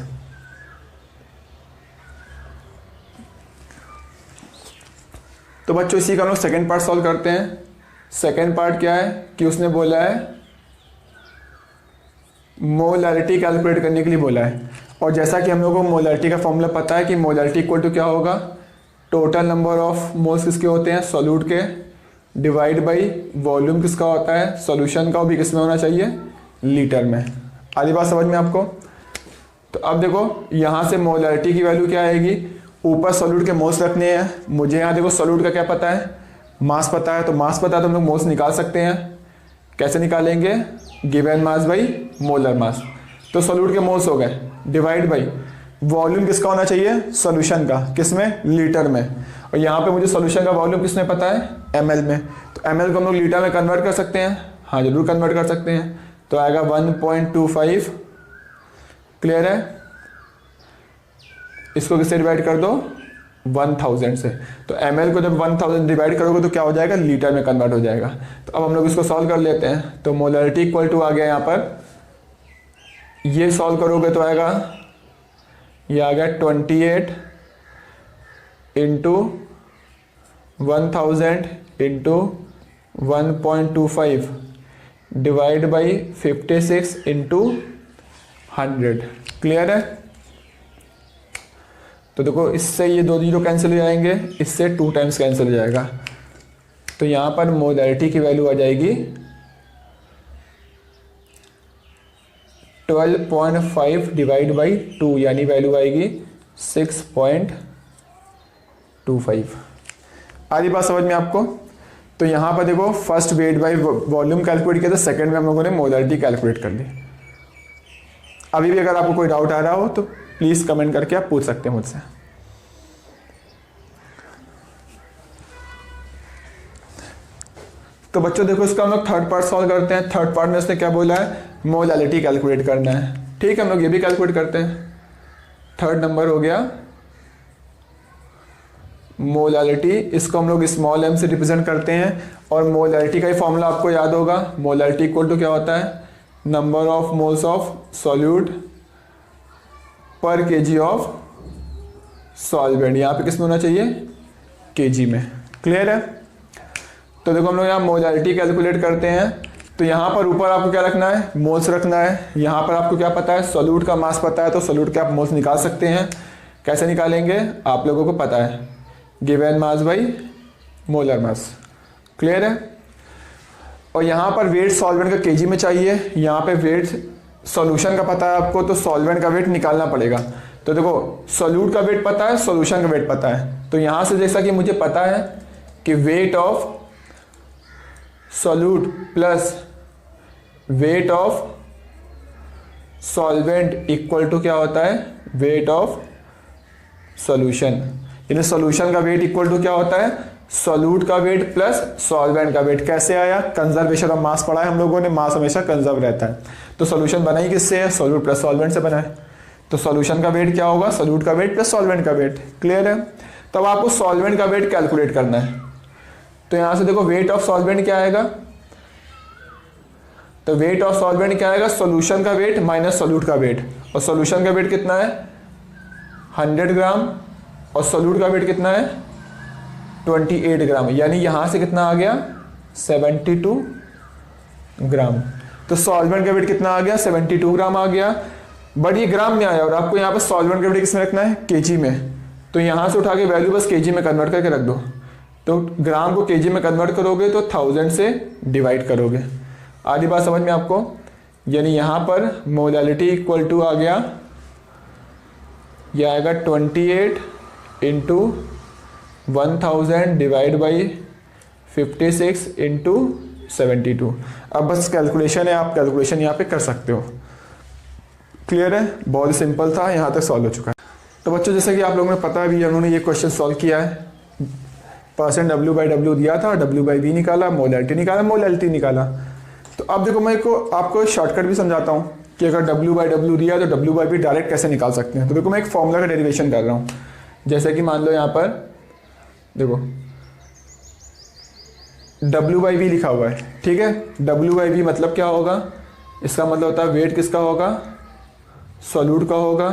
तो बच्चों इसी का हम लोग सेकेंड पार्ट सॉल्व करते हैं। सेकेंड पार्ट क्या है कि उसने बोला है मोलैरिटी कैलकुलेट करने के लिए बोला है। और जैसा कि हम लोगों को मोलैरिटी का फॉर्मूला पता है कि मोलैरिटी इक्वल टू क्या होगा, टोटल नंबर ऑफ मोल्स किसके होते हैं सॉल्यूट के, डिवाइड बाई वॉल्यूम किसका होता है सॉल्यूशन का, वो भी किस में होना चाहिए लीटर में। आधी बात समझ में आपको। तो अब देखो यहाँ से मोलैरिटी की वैल्यू क्या आएगी, ऊपर सॉल्यूट के मोल्स रखने हैं। मुझे यहाँ देखो सॉल्यूट का क्या पता है, मास पता है। तो मास पता है तो हम लोग मोल्स निकाल सकते हैं। कैसे निकालेंगे, given mass by molar mass. तो सोल्यूट के मोल्स हो गए, डिवाइड बाई वॉल्यूम किसका होना चाहिए, सॉल्यूशन का, किसमें, लीटर में। और यहाँ पे मुझे सॉल्यूशन का वॉल्यूम किसने पता है, ml में। तो ml को हम लोग लीटर में कन्वर्ट कर सकते हैं, हाँ जरूर कन्वर्ट कर सकते हैं। तो आएगा 1.25, क्लियर है। इसको किससे डिवाइड कर दो, 1000 से। तो ml को जब 1000 डिवाइड करोगे तो क्या हो जाएगा, लीटर में कन्वर्ट हो जाएगा। तो अब हम लोग इसको सॉल्व कर लेते हैं। तो मोलरिटी इक्वल टू आ गया यहाँ पर, ये सॉल्व करोगे तो आएगा, ये आ गया 28 into 1000 into 1.25 divide by 56 into 100, clear है। तो देखो इससे ये 2 जीरो कैंसिल हो जाएंगे, इससे 2 टाइम्स कैंसिल हो जाएगा। तो यहाँ पर मोलरिटी की वैल्यू आ जाएगी 12.5 डिवाइड बाई 2, यानी वैल्यू आएगी 6.25। आधी बात समझ में आपको। तो यहाँ पर देखो first weight by volume calculate किया था, सेकंड में हम लोगों ने मोलरिटी कैलकुलेट कर ली। अभी भी अगर आपको कोई डाउट आ रहा हो तो प्लीज़ कमेंट करके आप पूछ सकते हैं मुझसे। तो बच्चों देखो इसका हम लोग थर्ड पार्ट सॉल्व करते हैं। थर्ड पार्ट में उसने क्या बोला है, मोलालिटी कैलकुलेट करना है। ठीक है, हम लोग ये भी कैलकुलेट करते हैं। थर्ड नंबर हो गया मोलालिटी, इसको हम लोग स्मॉल m से रिप्रेजेंट करते हैं। और मोलालिटी का ही फॉर्मूला आपको याद होगा, मोलालिटी इक्वल टू क्या होता है, number of moles of solute पर केजी ऑफ सॉल्वेंट। यहाँ पे किसमें होना चाहिए, केजी में, क्लियर है। तो देखो हम लोग यहाँ मोलालिटी कैलकुलेट करते हैं। तो यहाँ पर ऊपर आपको क्या रखना है, मोल्स रखना है। यहाँ पर आपको क्या पता है, सॉल्यूट का मास पता है, तो सॉल्यूट के आप मोल्स निकाल सकते हैं। कैसे निकालेंगे आप लोगों को पता है, given mass by molar mass, clear है। और यहाँ पर वेट सॉल्वेंट का केजी में चाहिए, यहाँ पे वेट सॉल्यूशन का पता है आपको, तो सॉल्वेंट का वेट निकालना पड़ेगा। तो देखो सॉल्यूट का वेट पता है, सॉल्यूशन का वेट पता है। तो यहाँ से जैसा कि मुझे पता है कि weight of solute plus weight of solvent equal to क्या होता है, वेट ऑफ सॉल्यूशन। यानी सॉल्यूशन का वेट इक्वल टू क्या होता है, सॉल्यूट का वेट प्लस सॉल्वेंट का वेट। कैसे आया, कंजर्वेशन ऑफ मास पढ़ा है हम लोगों ने, मास हमेशा कंजर्व रहता है। तो सॉल्यूशन बना ही किससे है, सॉल्यूट प्लस सॉल्वेंट से बना है। तो सॉल्यूशन का वेट क्या होगा, सॉल्यूट का वेट प्लस सॉल्वेंट का वेट, क्लियर है। तब आपको सॉल्वेंट का वेट कैलकुलेट करना है। तो यहां से देखो वेट ऑफ सॉल्वेंट क्या आएगा, तो वेट ऑफ सॉल्वेंट क्या आएगा, सॉल्यूशन का वेट माइनस सॉल्यूट का वेट। और सॉल्यूशन का वेट कितना है 100 ग्राम, और सॉल्यूट का वेट कितना है 28 ग्राम। यानी यहां से कितना आ गया 72 ग्राम। तो सॉल्वेंट का वेट कितना आ गया 72 ग्राम आ गया, बट ये ग्राम में आया। और आपको यहाँ पर सॉल्वेंट का वेट किसमें रखना है, केजी में। तो यहां से उठा के वैल्यू बस केजी में कन्वर्ट करके रख दो। तो ग्राम को केजी में कन्वर्ट करोगे तो 1000 से डिवाइड करोगे। आधी बात समझ में आपको। यानी यहां पर मोलालिटी इक्वल टू आ गया, यह आएगा 28 इंटू 1000 डिवाइड बाई 56 इंटू 72। अब बस कैलकुलेशन है, आप कैलकुलेशन यहाँ पे कर सकते हो, क्लियर है। बहुत सिंपल था, यहाँ तक सॉल्व हो चुका है। तो बच्चों जैसे कि आप लोगों ने पता भी, उन्होंने ये क्वेश्चन सॉल्व किया है। परसेंट W/W दिया था, W/V निकाला, मोलालिटी निकाला, मोलालिटी निकाला। तो अब देखो मैं आपको शॉर्टकट भी समझाता हूँ कि अगर W/W दिया तो W/V डायरेक्ट कैसे निकाल सकते हैं। तो देखो मैं एक फॉर्मूला का डेरिवेशन कर रहा हूँ। जैसे कि मान लो यहाँ पर देखो W/V लिखा हुआ है, ठीक है। W/V मतलब क्या होगा, इसका मतलब होता है वेट किसका होगा, सॉल्यूट का होगा,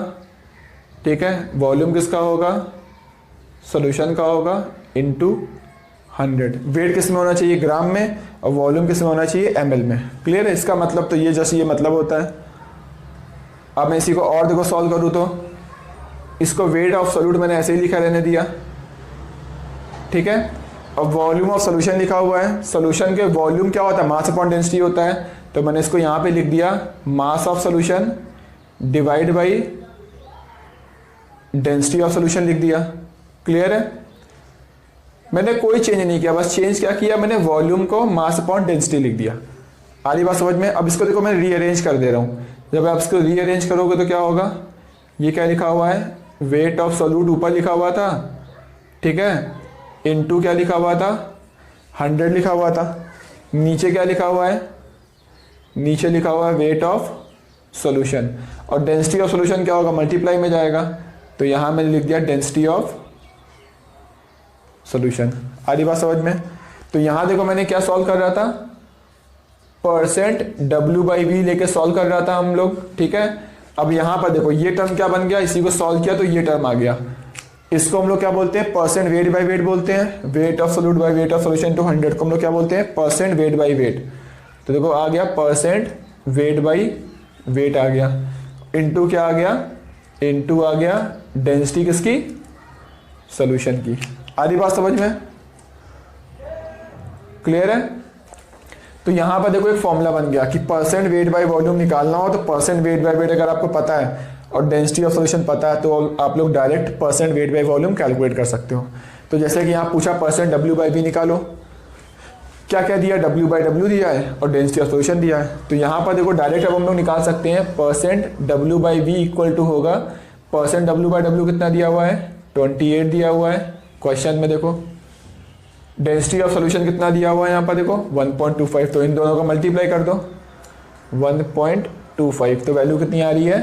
ठीक है। वॉल्यूम किसका होगा, सॉल्यूशन का होगा, इनटू 100। वेट किस में होना चाहिए, ग्राम में, और वॉल्यूम किस में होना चाहिए, ml में, क्लियर है। इसका मतलब तो ये जैसे ये मतलब होता है। अब मैं इसी को और देखो सॉल्व करूँ तो इसको वेट ऑफ सॉल्यूट मैंने ऐसे ही लिखा रहने दिया, ठीक है। और वॉल्यूम ऑफ सॉल्यूशन लिखा हुआ है। सॉल्यूशन के वॉल्यूम क्या होता है, मास अपॉन डेंसिटी होता है। तो मैंने इसको यहाँ पे लिख दिया मास of solution divide by density of solution लिख दिया, क्लियर है। मैंने कोई चेंज नहीं किया, बस चेंज क्या किया, मैंने वॉल्यूम को मास अपॉन डेंसिटी लिख दिया, आ रही बात समझ में। अब इसको देखो मैं रीअरेंज कर दे रहा हूँ। जब आप इसको रीअरेंज करोगे तो क्या होगा, ये क्या लिखा हुआ है, वेट ऑफ सॉल्यूट ऊपर लिखा हुआ था, ठीक है, इनटू क्या लिखा हुआ था, 100 लिखा हुआ था। नीचे क्या लिखा हुआ है, नीचे लिखा हुआ है वेट ऑफ सॉल्यूशन, और डेंसिटी ऑफ सॉल्यूशन क्या होगा, मल्टीप्लाई में जाएगा। तो यहाँ मैंने लिख दिया डेंसिटी ऑफ सॉल्यूशन। आ रही बात समझ में। तो यहाँ देखो मैंने क्या सॉल्व कर रहा था, परसेंट W/V लेके सॉल्व कर रहा था हम लोग, ठीक है। अब यहाँ पर देखो ये टर्म क्या बन गया, इसी को सॉल्व किया तो ये टर्म आ गया। इसको हम लोग क्या बोलते हैं, परसेंट वेट बाई वेट बोलते हैं। Weight of solute by weight of solution to 100 को हम लोग क्या बोलते हैं, परसेंट वेट बाई वेट। तो देखो आ गया परसेंट वेट बाई वेट आ गया, इनटू क्या आ गया, इनटू आ गया डेंसिटी किसकी, सॉल्यूशन की। आधी बात समझ में, क्लियर है। तो यहां पर देखो एक फॉर्मूला बन गया कि परसेंट वेट बाय वॉल्यूम निकालना हो तो परसेंट वेट बाय वेट अगर आपको पता है और डेंसिटी ऑफ सॉल्यूशन पता है तो आप लोग direct percent weight by volume calculate कर सकते हो। तो जैसे कि यहाँ पूछा परसेंट W/V निकालो, क्या क्या दिया, W/W दिया है और डेंसिटी ऑफ सॉल्यूशन दिया है। तो यहाँ पर देखो डायरेक्ट अब हम लोग निकाल सकते हैं परसेंट W/V इक्वल टू होगा, परसेंट W/W कितना दिया हुआ है, 28 दिया हुआ है क्वेश्चन में। देखो डेंसिटी ऑफ सॉल्यूशन कितना दिया हुआ है यहाँ पर देखो 1.25, तो इन दोनों को मल्टीप्लाई कर दो 1.25, तो वैल्यू कितनी आ रही है,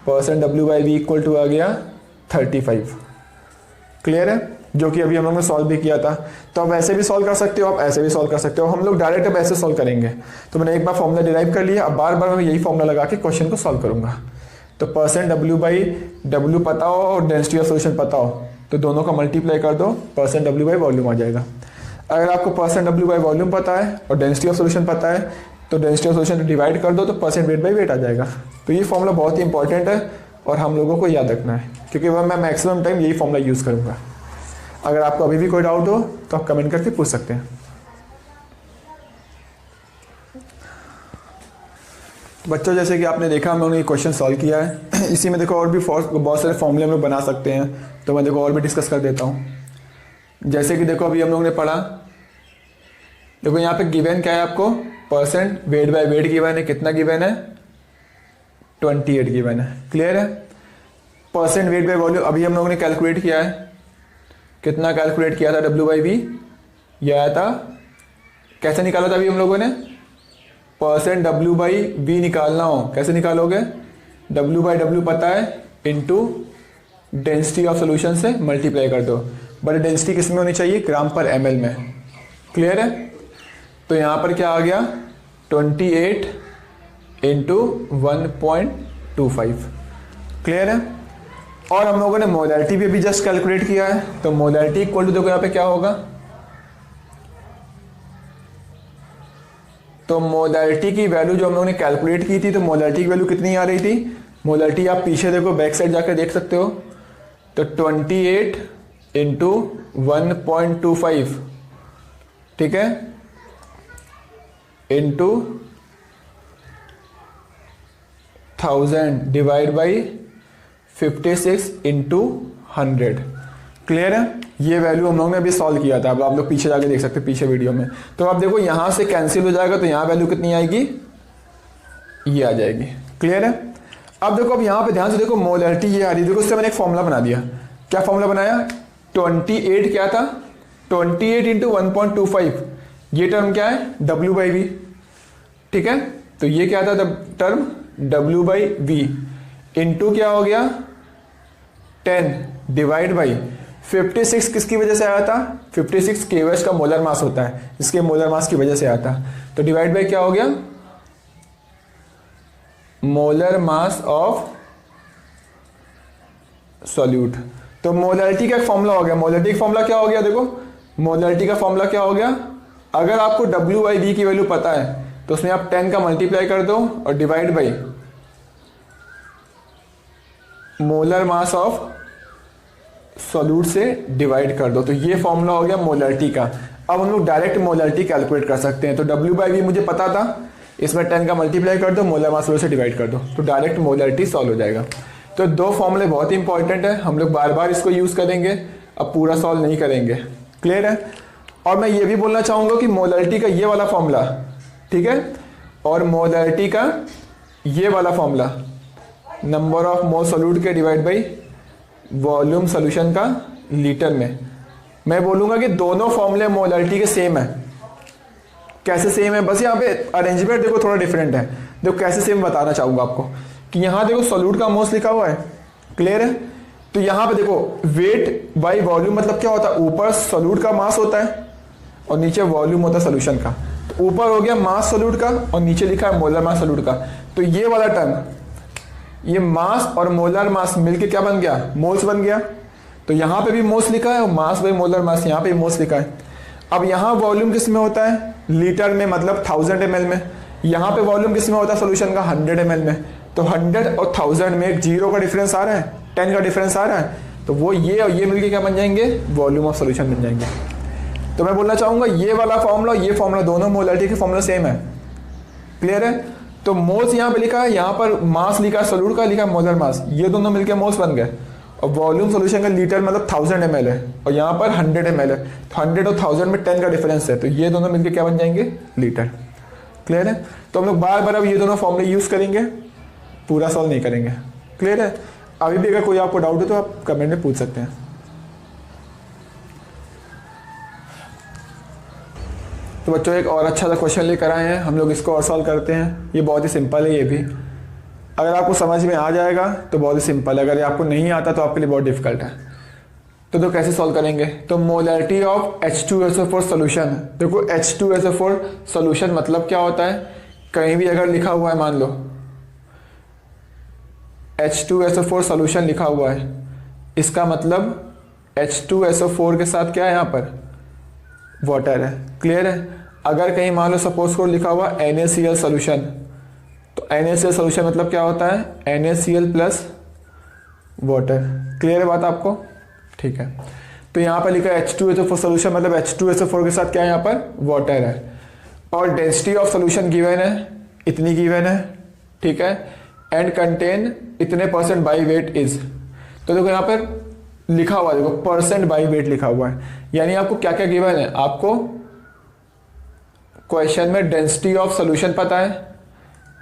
परसेंट W/V इक्वल टू आ गया 35। क्लियर है, जो कि अभी हम लोग ने सॉल्व भी किया था। तो आप ऐसे भी सॉल्व कर सकते हो, आप ऐसे भी सॉल्व कर सकते हो। हम लोग डायरेक्ट अब ऐसे सॉल्व करेंगे। तो मैंने एक बार फॉर्मूला डिराइव कर लिया, अब बार बार मैं यही फॉर्मूला लगा के क्वेश्चन को सॉल्व करूंगा। तो परसेंट W/W पता हो और डेंसिटी ऑफ सॉल्यूशन पता हो तो दोनों का मल्टीप्लाई कर दो, परसेंट W/वॉल्यूम आ जाएगा। अगर आपको परसेंट W/वॉल्यूम पता है और डेंसिटी ऑफ सॉल्यूशन पता है तो डेंसिटी ऑफ सॉल्यूशन डिवाइड कर दो तो परसेंट वेट बाई वेट आ जाएगा। तो ये फॉर्मूला बहुत ही इंपॉर्टेंट है और हम लोगों को याद रखना है, क्योंकि वह मैं मैक्सिमम टाइम यही फॉर्मूला यूज़ करूँगा। अगर आपको अभी भी कोई डाउट हो तो आप कमेंट करके पूछ सकते हैं। बच्चों जैसे कि आपने देखा हम लोगों ने ये क्वेश्चन सॉल्व किया है। इसी में देखो और भी बहुत सारे फॉर्मूले हम लोग बना सकते हैं, तो मैं देखो और भी डिस्कस कर देता हूँ। जैसे कि देखो अभी हम लोगों ने पढ़ा, देखो यहाँ पे गिवन क्या है आपको, percent weight by wait given है, कितना गिवन है 28 गिवन है। क्लियर है। परसेंट वेट बाय वॉल्यूम अभी हम लोगों ने कैलकुलेट किया है, कितना कैलकुलेट किया था W/V, यह आया था, कैसे निकाला था अभी हम लोगों ने, परसेंट W/V निकालना हो कैसे निकालोगे, W/W पता है इनटू डेंसिटी ऑफ सॉल्यूशन से मल्टीप्लाई कर दो। बट डेंसिटी किस में होनी चाहिए, ग्राम पर ml में। क्लियर है। तो यहाँ पर क्या आ गया 28 इंटू 1.25। क्लियर है। और हम लोगों ने मोलैरिटी भी अभी जस्ट कैलकुलेट किया है, तो मोलैरिटी इक्वल टू देखो यहाँ पे क्या होगा, तो मोलैरिटी की वैल्यू जो हम लोगों ने कैलकुलेट की थी, तो मोलैरिटी की वैल्यू कितनी आ रही थी, मोलैरिटी आप पीछे देखो बैक साइड जाकर देख सकते हो, तो 28 इंटू 1.25, ठीक है, into 1000 divide by 56 into 100। Clear है। ये वैल्यू हम लोगों ने अभी सॉल्व किया था, अब आप लोग पीछे जाके देख सकते हैं पीछे वीडियो में। तो आप देखो यहां से कैंसिल हो जाएगा, तो यहां वैल्यू कितनी आएगी, ये आ जाएगी। क्लियर है। अब देखो अब यहां पे ध्यान से देखो मोलैरिटी ये आ रही है, देखो उससे मैंने एक फॉर्मूला बना दिया। क्या फॉर्मूला बनाया, 28 क्या था, 28 इंटू 1.25, ये टर्म क्या है W/V, ठीक है। तो ये क्या था टर्म W/V इंटू क्या हो गया 10 डिवाइड बाई 56 किसकी वजह से आया था, 56 KOH का मोलर मास होता है, इसके मोलर मास की वजह से आया था। तो डिवाइड बाई क्या हो गया, मोलर मास ऑफ सॉल्यूट। तो मोलैरिटी का एक फॉर्मूला हो गया, मोलैरिटी का फॉर्मूला क्या हो गया, देखो मोलैरिटी का फॉर्मूला क्या हो गया, अगर आपको W/V की वैल्यू पता है तो उसमें आप 10 का मल्टीप्लाई कर दो और divide by molar mass of solute से डिवाइड कर दो। तो ये फॉर्मूला हो गया मोलैरिटी का। अब हम लोग डायरेक्ट मोलैरिटी कैलकुलेट कर सकते हैं। तो W/V मुझे पता था, इसमें 10 का मल्टीप्लाई कर दो, मोलर मास सॉल्यूट से डिवाइड कर दो, तो डायरेक्ट मोलैरिटी सॉल्व हो जाएगा। तो दो फॉर्मूले बहुत ही इंपॉर्टेंट है, हम लोग बार बार इसको यूज करेंगे, अब पूरा सॉल्व नहीं करेंगे। क्लियर है। और मैं ये भी बोलना चाहूंगा कि मोलैरिटी का ये वाला फॉर्मूला, ठीक है, और मोलैरिटी का ये वाला formula, number of mole solute के डिवाइड बाई वॉल्यूम सोल्यूशन का लीटर में। मैं बोलूँगा कि दोनों फॉर्मूले मोलैरिटी के सेम है। कैसे सेम है, बस यहाँ पे अरेंजमेंट देखो थोड़ा डिफरेंट है। देखो कैसे सेम बताना चाहूँगा आपको कि यहाँ देखो सोल्यूट का मोल्स लिखा हुआ है, क्लियर है। तो यहाँ पे देखो वेट बाई वॉल्यूम मतलब क्या होता है, ऊपर सोल्यूट का मास होता है और नीचे वॉल्यूम होता है सोल्यूशन का। तो ऊपर हो गया मास सोल्यूट का और नीचे लिखा है मोलर मास सोल्यूट का। तो ये वाला टर्म, ये मास और मोलर मास मिलके क्या बन गया, मोल्स बन गया। तो यहाँ पे भी मोल्स लिखा है और मास बाई मोलर मास यहाँ पे भी मोल्स लिखा है। अब यहाँ वॉल्यूम किस में होता है, लीटर में, मतलब 1000 ml में। यहाँ पे वॉल्यूम किस में होता है सोल्यूशन का, 100 ml में। तो 100 और 1000 में एक 0 का डिफरेंस आ रहा है, 10 का डिफरेंस आ रहा है। तो वो ये और ये मिलके क्या बन जाएंगे, वॉल्यूम ऑफ सोल्यूशन बन जाएंगे। तो मैं बोलना चाहूँगा ये वाला फॉर्मूला, ये फॉर्मूला, दोनों मोलैरिटी के फॉर्मूला सेम है, क्लियर है। तो मोल्स यहाँ पे लिखा है, यहाँ पर मास लिखा है, सोल्यूट का लिखा है मोलर मास, ये दोनों मिलके मोल्स बन गए। और वॉल्यूम सोल्यूशन का लीटर मतलब 1000 ml है और यहाँ पर 100 ml है। तो 100 और 1000 में 10 का डिफरेंस है, तो ये दोनों मिलके क्या बन जाएंगे, लीटर, क्लियर है। तो हम लोग बार बार अब ये दोनों फॉर्मूले यूज करेंगे, पूरा सॉल्व नहीं करेंगे, क्लियर है। अभी भी अगर कोई आपको डाउट है तो आप कमेंट में पूछ सकते हैं। तो बच्चों एक और अच्छा सा क्वेश्चन लेकर आए हैं हम लोग, इसको और सॉल्व करते हैं। ये बहुत ही सिंपल है, ये भी अगर आपको समझ में आ जाएगा तो बहुत ही सिंपल है, अगर ये आपको नहीं आता तो आपके लिए बहुत डिफिकल्ट है। तो कैसे सॉल्व करेंगे, तो मोलैरिटी ऑफ H2SO4 सोल्यूशन। देखो H2SO4 सोल्यूशन मतलब क्या होता है, कहीं भी अगर लिखा हुआ है, मान लो H2SO4 सोल्यूशन लिखा हुआ है, इसका मतलब H2SO4 के साथ क्या है, यहाँ पर वाटर है, क्लियर है। अगर कहीं मान लो सपोज को लिखा हुआ NaCl सोल्यूशन, तो NaCl सोल्यूशन मतलब क्या होता है, NaCl प्लस वाटर, क्लियर है बात आपको, ठीक है। तो यहाँ पर लिखा है H2SO4 सोल्यूशन मतलब H2SO4 के साथ क्या है, यहाँ पर वाटर है। और डेंसिटी ऑफ सोल्यूशन गिवन है, इतनी गिवन है, ठीक है। एंड कंटेन इतने % बाई वेट इज। तो देखो यहाँ पर लिखा हुआ है, देखो % बाई वेट लिखा हुआ है, यानी आपको क्या क्या गिवन है, आपको क्वेश्चन में डेंसिटी ऑफ सोल्यूशन पता है।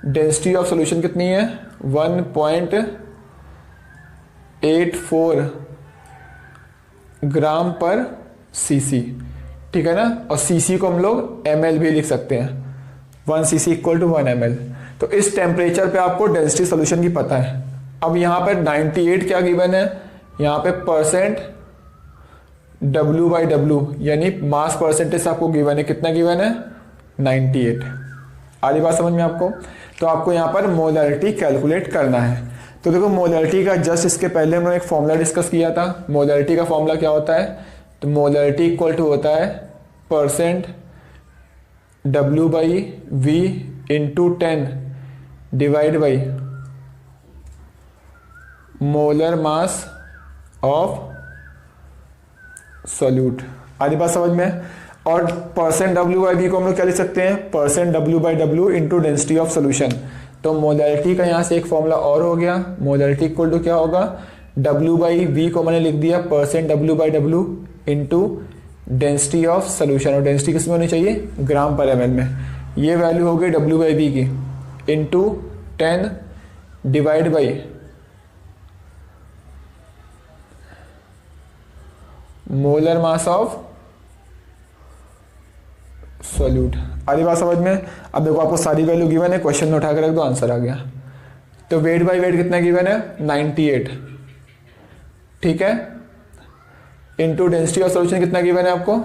डेंसिटी ऑफ सोल्यूशन कितनी है, 1.84 ग्राम पर सीसी, ठीक है ना। और सीसी को हम लोग ml भी लिख सकते हैं, 1 cc इक्वल टू 1 ml। तो इस टेम्परेचर पे आपको डेंसिटी सोल्यूशन की पता है। अब यहाँ पर 98 क्या गिवन है, यहाँ पे % W/W यानी मास परसेंटेज आपको गिवन है, कितना गिवन है, 98। आधी बात समझ में आपको। तो आपको यहाँ पर मोलैरिटी कैलकुलेट करना है। तो देखो मोलैरिटी का जस्ट इसके पहले हमने एक फॉर्मूला डिस्कस किया था। मोलैरिटी का फॉर्मूला क्या होता है, तो मोलैरिटी इक्वल टू होता है % W/V into 10 divide by molar mass of solute. आधी बात समझ में। और % W/V को हम लोग क्या लिख सकते हैं, % W/W into density of solution. तो मोलैरिटी का यहाँ से एक फॉर्मूला और हो गया, मोलैरिटी इक्वल टू क्या होगा, W/V को मैंने लिख दिया % W/W into density of solution. और डेंसिटी किस में होनी चाहिए, ग्राम पर ml में। ये वैल्यू हो गई W/V की into 10 divide by molar mass of solute. आधी बात समझ में। अब देखो आपको सारी वैल्यू गिवन है, क्वेश्चन में उठा कर रख दो, आंसर आ गया। तो वेट बाय वेट कितना गिवन है, 98, ठीक है। इनटू डेंसिटी ऑफ सोल्यूशन कितना गिवन है आपको,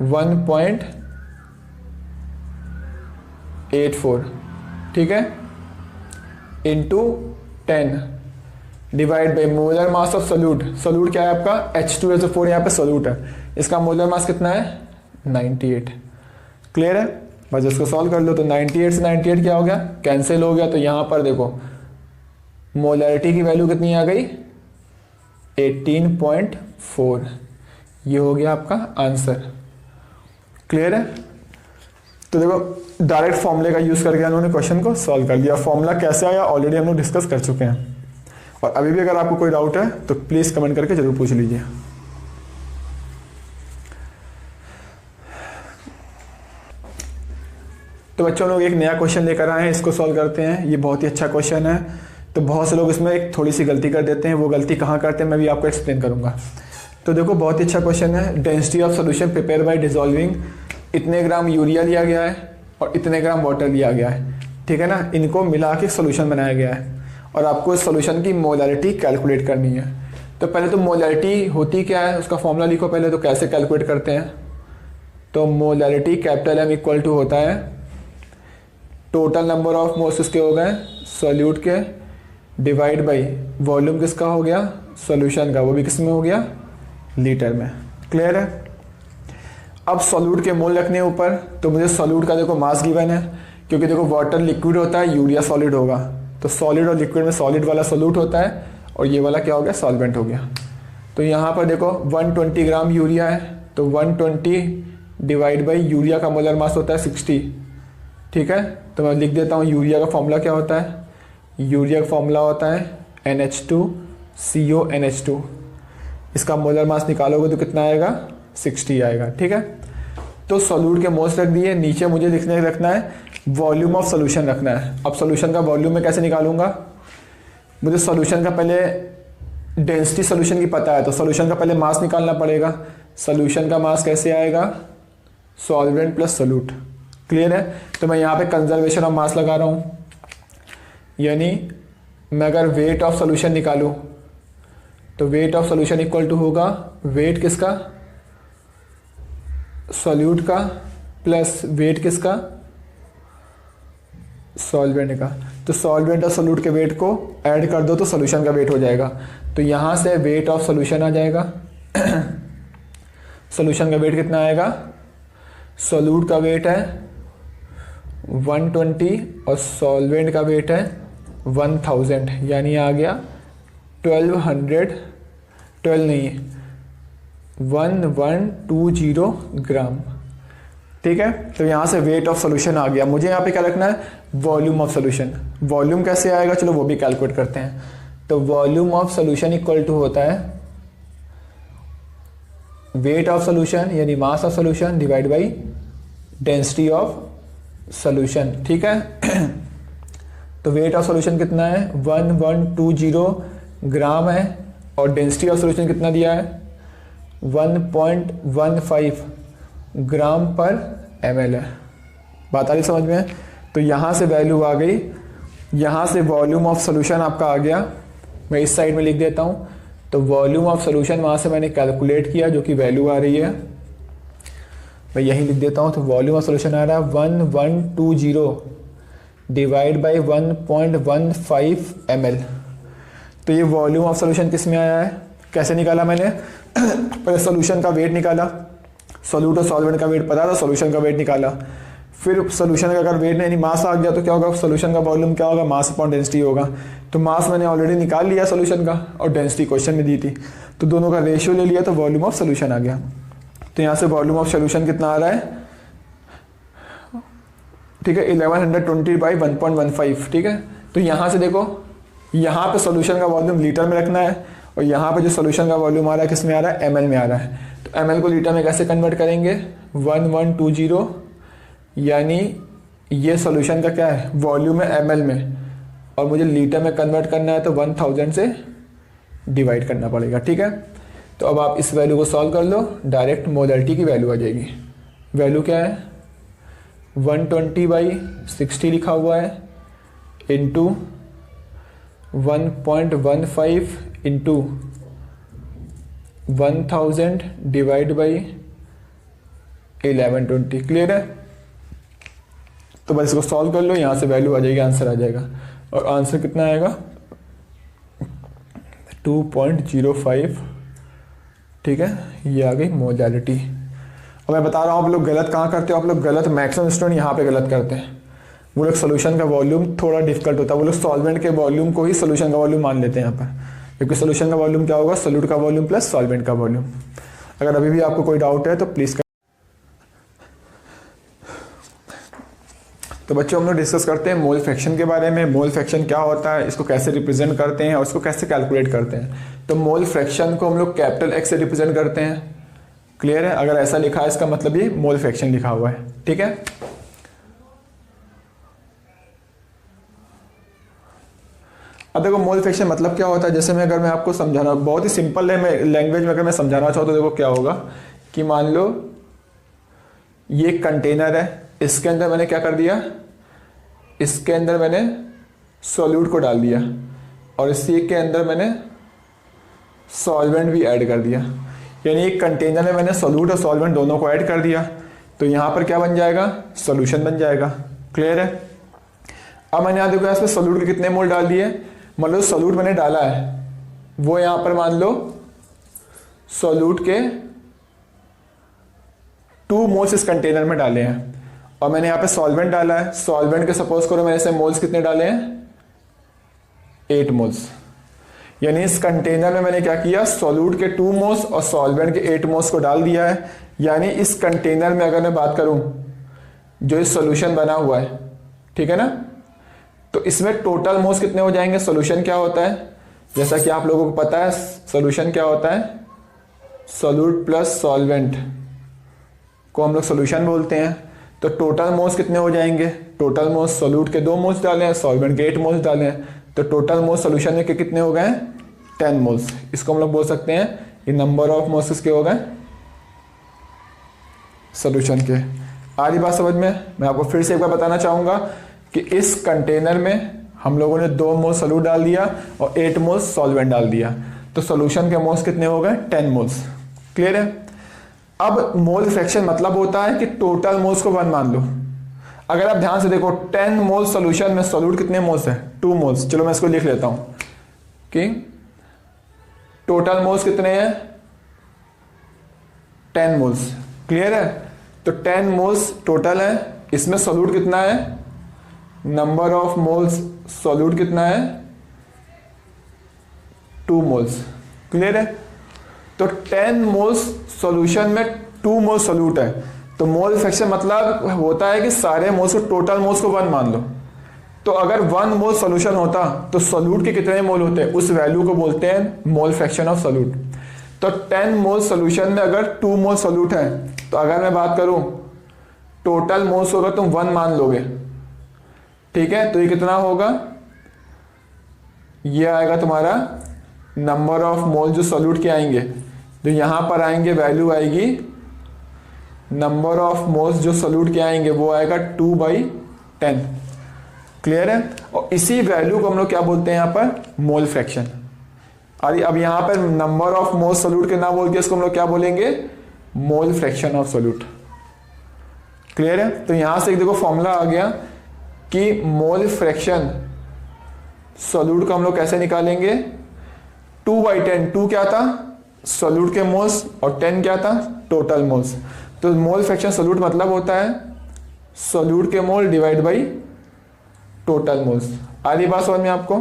1.84, ठीक है, into 10 divide by molar mass of solute. Solute क्या है आपका, H2SO4, यहाँ पे सोल्यूट है, इसका मोलर मास कितना है, 98, क्लियर है। बस इसको सॉल्व कर लो। तो 98 से 98 क्या हो गया, कैंसिल हो गया। तो यहाँ पर देखो मोलैरिटी की वैल्यू कितनी आ गई, 18.4। ये हो गया आपका आंसर, क्लियर है। तो देखो डायरेक्ट फॉर्मूले का यूज करके उन्होंने क्वेश्चन को सॉल्व कर दिया। फॉर्मूला कैसे आया ऑलरेडी हम लोग डिस्कस कर चुके हैं। और अभी भी अगर आपको कोई डाउट है तो प्लीज कमेंट करके जरूर पूछ लीजिए। तो बच्चों लोग एक नया क्वेश्चन लेकर आए हैं, इसको सॉल्व करते हैं। ये बहुत ही अच्छा क्वेश्चन है। तो बहुत से लोग इसमें एक थोड़ी सी गलती कर देते हैं, वो गलती कहाँ करते हैं मैं भी आपको एक्सप्लेन करूँगा। तो देखो बहुत ही अच्छा क्वेश्चन है। Density of solution prepare by dissolving, इतने ग्राम यूरिया लिया गया है और इतने ग्राम वाटर लिया गया है, ठीक है ना। इनको मिला के सोल्यूशन बनाया गया है और आपको इस सोल्यूशन की मोलारिटी कैलकुलेट करनी है। तो पहले तो मोलारिटी होती क्या है उसका फॉर्मूला लिखो पहले। तो कैसे कैलकुलेट करते हैं, तो molarity capital M equal to होता है टोटल नंबर ऑफ मोल्स किसके हो गए सॉल्यूट के डिवाइड बाई वॉल्यूम किसका हो गया सॉल्यूशन का, वो भी किस में हो गया लीटर में। क्लियर है। अब सॉल्यूट के मोल रखने ऊपर, तो मुझे सॉल्यूट का देखो मास गिवन है, क्योंकि देखो वाटर लिक्विड होता है, यूरिया सॉलिड होगा, तो सॉलिड और लिक्विड में सॉलिड वाला सॉल्यूट होता है और ये वाला क्या हो गया सॉल्वेंट हो गया। तो यहाँ पर देखो 120 ग्राम यूरिया है, तो 120 डिवाइड बाई यूरिया का मोलर मास होता है 60, ठीक है। तो मैं लिख देता हूँ यूरिया का फॉर्मूला क्या होता है, यूरिया का फॉर्मूला होता है NH2CONH2। इसका मोलर मास निकालोगे तो कितना आएगा 60 आएगा, ठीक है। तो सॉल्यूट के मोल्स रख दिए, नीचे मुझे लिखने रखना है वॉल्यूम ऑफ सोल्यूशन रखना है। अब सोल्यूशन का वॉल्यूम में कैसे निकालूंगा, मुझे सोल्यूशन का पहले डेंसिटी सोल्यूशन की पता है, तो सोल्यूशन का पहले मास निकालना पड़ेगा। सोल्यूशन का मास कैसे आएगा सॉल्वेंट प्लस सोल्यूट। क्लियर है। तो मैं यहाँ पे कंजर्वेशन ऑफ मास लगा रहा हूँ, यानी मैं अगर वेट ऑफ सोल्यूशन निकालूँ तो weight of solution equal to होगा वेट किसका सॉल्यूट का प्लस वेट किसका सॉल्वेंट का। तो सॉल्वेंट और सोल्यूट के वेट को ऐड कर दो तो सोल्यूशन का वेट हो जाएगा। तो यहाँ से वेट ऑफ सोल्यूशन आ जाएगा सोल्यूशन का वेट कितना आएगा, सोल्यूट का वेट है 120 और सॉल्वेंट का वेट है 1000, यानी आ गया 1120 ग्राम, ठीक है। तो यहाँ से वेट ऑफ सोल्यूशन आ गया। मुझे यहाँ पे क्या रखना है वॉल्यूम ऑफ सोल्यूशन। वॉल्यूम कैसे आएगा चलो वो भी कैलकुलेट करते हैं। तो volume of solution equal to होता है वेट ऑफ सोल्यूशन यानी mass of solution divide by density of solution, ठीक है। तो वेट ऑफ सोल्यूशन कितना है 1120 ग्राम है और डेंसिटी ऑफ सोल्यूशन कितना दिया है 1.15 ग्राम पर ml है। बात आ रही समझ में। तो यहाँ से वैल्यू आ गई, यहाँ से वॉल्यूम ऑफ सोल्यूशन आपका आ गया। मैं इस साइड में लिख देता हूँ। तो वॉल्यूम ऑफ सोल्यूशन वहाँ से मैंने कैलकुलेट किया जो कि वैल्यू आ रही है, मैं यहीं लिख देता हूँ। तो वॉल्यूम ऑफ सोल्यूशन आ रहा है 1120 डिवाइड बाई 1.15 ml। तो ये वॉल्यूम ऑफ सोल्यूशन किस में आया है, कैसे निकाला मैंने पहले सोल्यूशन का वेट निकाला, सोल्यूट और सॉल्वेंट का वेट पता था, सोल्यूशन का वेट निकाला। फिर सोल्यूशन का अगर वेट यानी मास आ गया तो क्या होगा सोल्यूशन का वॉल्यूम क्या होगा मास अपॉन डेंसिटी होगा। तो मास मैंने ऑलरेडी निकाल लिया सोल्यूशन का और डेंसिटी क्वेश्चन में दी थी, तो दोनों का रेशियो ले लिया तो वॉल्यूम ऑफ सोल्यूशन आ गया। तो यहाँ से वॉल्यूम ऑफ सोल्यूशन कितना आ रहा है, ठीक है 1120 बाई 1.15, ठीक है। तो यहाँ से देखो यहाँ पे सोल्यूशन का वॉल्यूम लीटर में रखना है और यहाँ पे जो सोल्यूशन का वॉल्यूम आ रहा है किस में आ रहा है ml में आ रहा है। तो ml को लीटर में कैसे कन्वर्ट करेंगे 1120, यानी ये सोल्यूशन का क्या है वॉल्यूम है ml में और मुझे लीटर में कन्वर्ट करना है तो 1000 से डिवाइड करना पड़ेगा, ठीक है। तो अब आप इस वैल्यू को सॉल्व कर लो, डायरेक्ट मोलारिटी की वैल्यू आ जाएगी। वैल्यू क्या है 120/60 लिखा हुआ है into 1.15 into 1000 divide by 1120। Clear है। तो बस इसको सॉल्व कर लो, यहाँ से वैल्यू आ जाएगी, आंसर आ जाएगा। और आंसर कितना आएगा 2.05, ठीक है। ये आ गई मोलारिटी। और मैं बता रहा हूँ आप लोग गलत कहाँ करते हो, आप लोग गलत मैक्सिमम स्टूडेंट यहाँ पे गलत करते हैं। वो लोग सोल्यूशन का वॉल्यूम थोड़ा डिफिकल्ट होता है, वो लोग सॉल्वेंट के वॉल्यूम को ही सोल्यूशन का वॉल्यूम मान लेते हैं यहाँ पर, क्योंकि सोल्यूशन का वॉल्यूम क्या होगा सोल्यूट का वॉल्यूम प्लस सॉल्वेंट का वॉल्यूम। अगर अभी भी आपको कोई डाउट है तो प्लीज़ तो बच्चों हम लोग डिस्कस करते हैं मोल फ्रैक्शन के बारे में। मोल फ्रैक्शन क्या होता है, इसको कैसे रिप्रेजेंट करते हैं और इसको कैसे कैलकुलेट करते हैं। तो मोल फ्रैक्शन को हम लोग कैपिटल X से रिप्रेजेंट करते हैं। क्लियर है। अगर ऐसा लिखा है इसका मतलब ये मोल फ्रैक्शन लिखा हुआ है, ठीक है। अब देखो मोल फ्रैक्शन मतलब क्या होता है, जैसे मैं अगर मैं आपको समझाना बहुत ही सिंपल लैंग्वेज में अगर मैं समझाना चाहूँ तो देखो क्या होगा कि मान लो ये कंटेनर है, इसके अंदर मैंने क्या कर दिया, इसके अंदर मैंने सॉल्यूट को डाल दिया और इसी के अंदर मैंने सॉल्वेंट भी ऐड कर दिया, यानी एक कंटेनर में मैंने सॉल्यूट और सॉल्वेंट दोनों को ऐड कर दिया, तो यहाँ पर क्या बन जाएगा, सॉल्यूशन बन जाएगा। क्लियर है। अब मैंने यहाँ देखो इसमें सॉल्यूट के कितने मोल डाल दिए, मतलब सॉल्यूट मैंने डाला है वो यहाँ पर मान लो सॉल्यूट के 2 मोल्स इस कंटेनर में डाले हैं, और मैंने यहाँ पे सॉल्वेंट डाला है, सॉल्वेंट के सपोज करो मैंने इसे मोल्स कितने डाले हैं, 8 मोल्स, यानी इस कंटेनर में मैंने क्या किया, सॉल्यूट के 2 मोल्स और सॉल्वेंट के 8 मोल्स को डाल दिया है। यानी इस कंटेनर में अगर मैं बात करूं जो इस सॉल्यूशन बना हुआ है, ठीक है ना, तो इसमें टोटल मोल्स कितने हो जाएंगे। सॉल्यूशन क्या होता है, जैसा कि आप लोगों को पता है सॉल्यूशन क्या होता है, सॉल्यूट प्लस सॉल्वेंट को हम लोग सॉल्यूशन बोलते हैं। तो टोटल मोल्स कितने हो जाएंगे, टोटल मोल्स सॉल्यूट के 2 मोल्स डाले हैं, सॉल्वेंट के 8 मोल्स डाले हैं, तो टोटल मोल्स सॉल्यूशन में कितने हो गए, 10 मोल्स। इसको हम लोग बोल सकते हैं ये नंबर ऑफ मोल्स किसके हो गए, सॉल्यूशन के। आ रही बात समझ में। मैं आपको फिर से एक बार बताना चाहूंगा कि इस कंटेनर में हम लोगों ने 2 मोल्स सॉल्यूट डाल दिया और 8 मोल्स सॉल्वेंट डाल दिया, तो सॉल्यूशन के मोल्स कितने हो गए, 10 मोल्स। क्लियर है। अब मोल फ्रैक्शन मतलब होता है कि टोटल मोल्स को 1 मान लो। अगर आप ध्यान से देखो 10 मोल सॉल्यूशन में सॉल्यूट कितने मोल्स है, 2 मोल्स। चलो मैं इसको लिख लेता हूं कि टोटल मोल्स कितने हैं, 10 मोल्स। क्लियर है। तो 10 मोल्स टोटल है, इसमें सॉल्यूट कितना है, नंबर ऑफ मोल्स सॉल्यूट कितना है, 2 मोल्स। क्लियर है। तो 10 मोल्स सॉल्यूशन में 2 मोल सॉल्यूट है, तो मोल फ्रैक्शन मतलब होता है कि सारे मोल्स को टोटल मोल्स को 1 मान लो। तो अगर 1 मोल सॉल्यूशन होता तो सॉल्यूट के कितने मोल होते हैं, उस वैल्यू को बोलते हैं मोल फ्रैक्शन ऑफ सॉल्यूट। तो 10 मोल सॉल्यूशन में अगर 2 मोल सॉल्यूट है, तो अगर मैं बात करूं टोटल मोल्स होगा तुम 1 मान लोगे, ठीक है, तो ये कितना होगा, ये आएगा तुम्हारा नंबर ऑफ मोल जो सॉल्यूट के आएंगे, जो यहां पर आएंगे वैल्यू आएगी नंबर ऑफ मोल्स जो सॉल्यूट के आएंगे वो आएगा 2/10। क्लियर है। और इसी वैल्यू को हम लोग क्या बोलते हैं यहाँ पर, मोल फ्रैक्शन। अरे अब यहाँ पर नंबर ऑफ मोल्स सॉल्यूट के ना बोल के इसको हम लोग क्या बोलेंगे, मोल फ्रैक्शन ऑफ सॉल्यूट। क्लियर है। तो यहां से एक देखो फॉर्मूला आ गया कि मोल फ्रैक्शन सॉल्यूट को हम लोग कैसे निकालेंगे, 2/10। 2 क्या था, सॉल्यूट के मोल्स, और 10 क्या था, टोटल मोल्स। तो मोल फ्रैक्शन सॉल्यूट मतलब होता है सॉल्यूट के mole divide by total moles. आ रही बात समझ में आपको।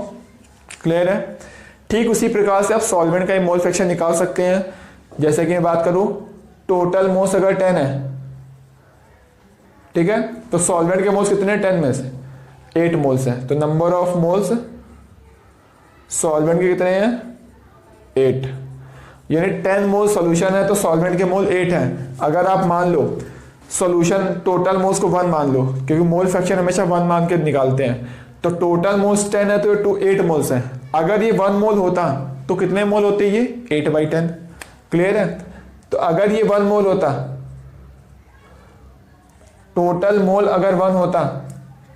क्लियर है। ठीक उसी प्रकार से आप सॉल्वेंट का मोल फ्रैक्शन निकाल सकते हैं। जैसे कि मैं बात करूं टोटल मोल्स अगर 10 है, ठीक है, तो सॉल्वेंट के मोल्स कितने, 10 में से 8 मोल्स हैं, तो नंबर ऑफ मोल्स सॉल्वेंट के कितने हैं, 8। यानी 10 मोल सॉल्यूशन है तो सॉल्वेंट के मोल 8 हैं। अगर आप मान लो सॉल्यूशन टोटल मोल्स को 1 मान लो, क्योंकि मोल फ्रैक्शन हमेशा 1 मान के निकालते हैं, तो टोटल मोल्स 10 है तो 8 मोल्स हैं। अगर ये 1 मोल होता तो कितने मोल होते, ये 8/10। क्लियर है। तो अगर ये 1 मोल होता, टोटल मोल अगर 1 होता,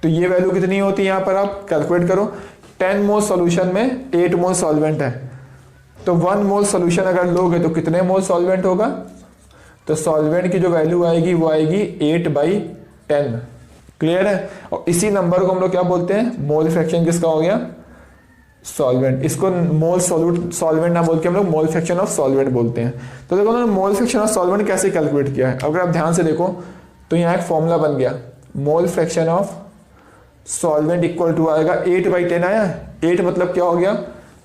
तो ये वैल्यू कितनी होती, यहां पर आप कैलकुलेट करो। 10 मोल सॉल्यूशन में 8 मोल सॉल्वेंट है, तो 1 मोल सॉल्यूशन अगर लोगे तो कितने मोल सॉल्वेंट होगा, तो सॉल्वेंट की जो वैल्यू आएगी वो आएगी 8/10। क्लियर है। और इसी नंबर को हम लोग क्या बोलते हैं, मोल फ्रैक्शन किसका हो गया, सॉल्वेंट। इसको मोल सॉल्वेंट ना बोल के हम लोग मोल फ्रैक्शन ऑफ सॉल्वेंट बोलते हैं। तो देखो उन्होंने मोल फ्रैक्शन ऑफ सॉल्वेंट कैसे कैलकुलेट किया है, अगर आप ध्यान से देखो तो यहाँ एक फॉर्मूला बन गया, mole fraction of solvent equal to आएगा 8/10 आया। 8 मतलब क्या हो गया,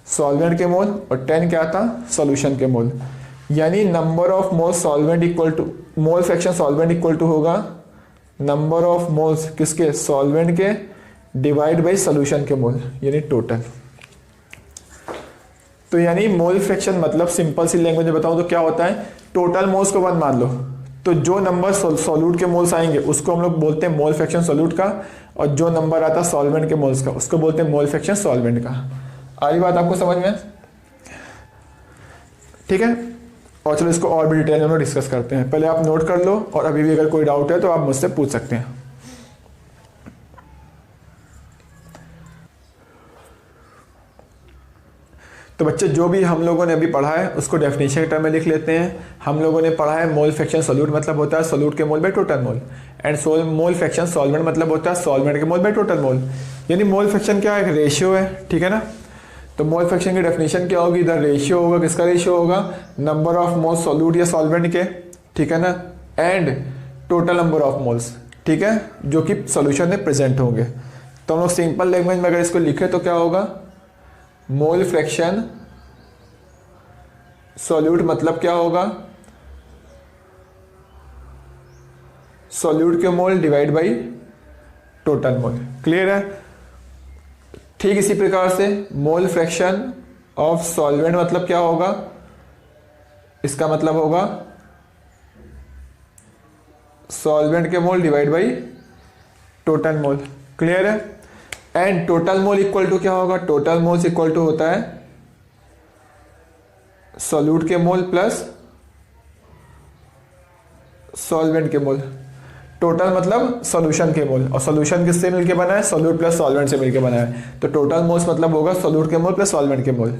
सॉल्वेंट के मोल, और 10 क्या था, सॉल्यूशन के मोल। यानी number of mole solvent equal to mole fraction solvent equal to होगा नंबर ऑफ मोल्स किसके, सॉल्वेंट के डिवाइड बाई सॉल्यूशन के मोल, यानी टोटल। तो यानी मोल फ्रैक्शन मतलब सिंपल सी लैंग्वेज में बताऊं तो क्या होता है, टोटल मोल्स को 1 मान लो, तो जो नंबर सॉल्यूट के मोल्स आएंगे उसको हम लोग बोलते हैं मोल फ्रैक्शन सॉल्यूट का, और जो नंबर आता है सॉल्वेंट के मोल्स का उसको बोलते हैं मोल फ्रैक्शन सॉल्वेंट का। आ रही बात आपको समझ में? ठीक है, और चलो इसको और भी डिटेल में डिस्कस करते हैं। पहले आप नोट कर लो और अभी भी अगर कोई डाउट है तो आप मुझसे पूछ सकते हैं। तो बच्चे जो भी हम लोगों ने अभी पढ़ा है उसको डेफिनेशन के टर्म में लिख लेते हैं। हम लोगों ने पढ़ा है मोल फ्रैक्शन सोल्यूट मतलब होता है सोल्यूट के mole by total mole, and mole fraction solvent मतलब होता है सॉल्वेंट के मोल बाय टोटल मोल। यानी मोल फ्रैक्शन क्या है? एक रेशियो है, ठीक है ना। तो मोल फ्रैक्शन की डेफिनेशन क्या होगी? इधर रेशियो होगा, किसका रेशियो होगा? नंबर ऑफ मोल्स सोल्यूट या सॉल्वेंट के, ठीक है ना, and total number of moles, ठीक है, जो कि सॉल्यूशन में प्रेजेंट होंगे। तो हम लोग सिंपल लैंग्वेज में अगर इसको लिखे तो क्या होगा? मोल फ्रैक्शन सॉल्यूट मतलब क्या होगा? सॉल्यूट के mole divide by total mole. Clear है? ठीक इसी प्रकार से मोल फ्रैक्शन ऑफ सॉल्वेंट मतलब क्या होगा? इसका मतलब होगा सॉल्वेंट के mole divide by total mole. Clear है? And total mole equal to क्या होगा? टोटल मोल्स इक्वल टू होता है सॉल्यूट के मोल प्लस सॉल्वेंट के मोल। टोटल मतलब सॉल्यूशन के मोल, और सॉल्यूशन किससे मिलके बना है? सॉल्यूट प्लस सॉल्वेंट से मिलके बना है। तो टोटल मोल्स मतलब होगा सॉल्यूट के मोल प्लस सॉल्वेंट के मोल।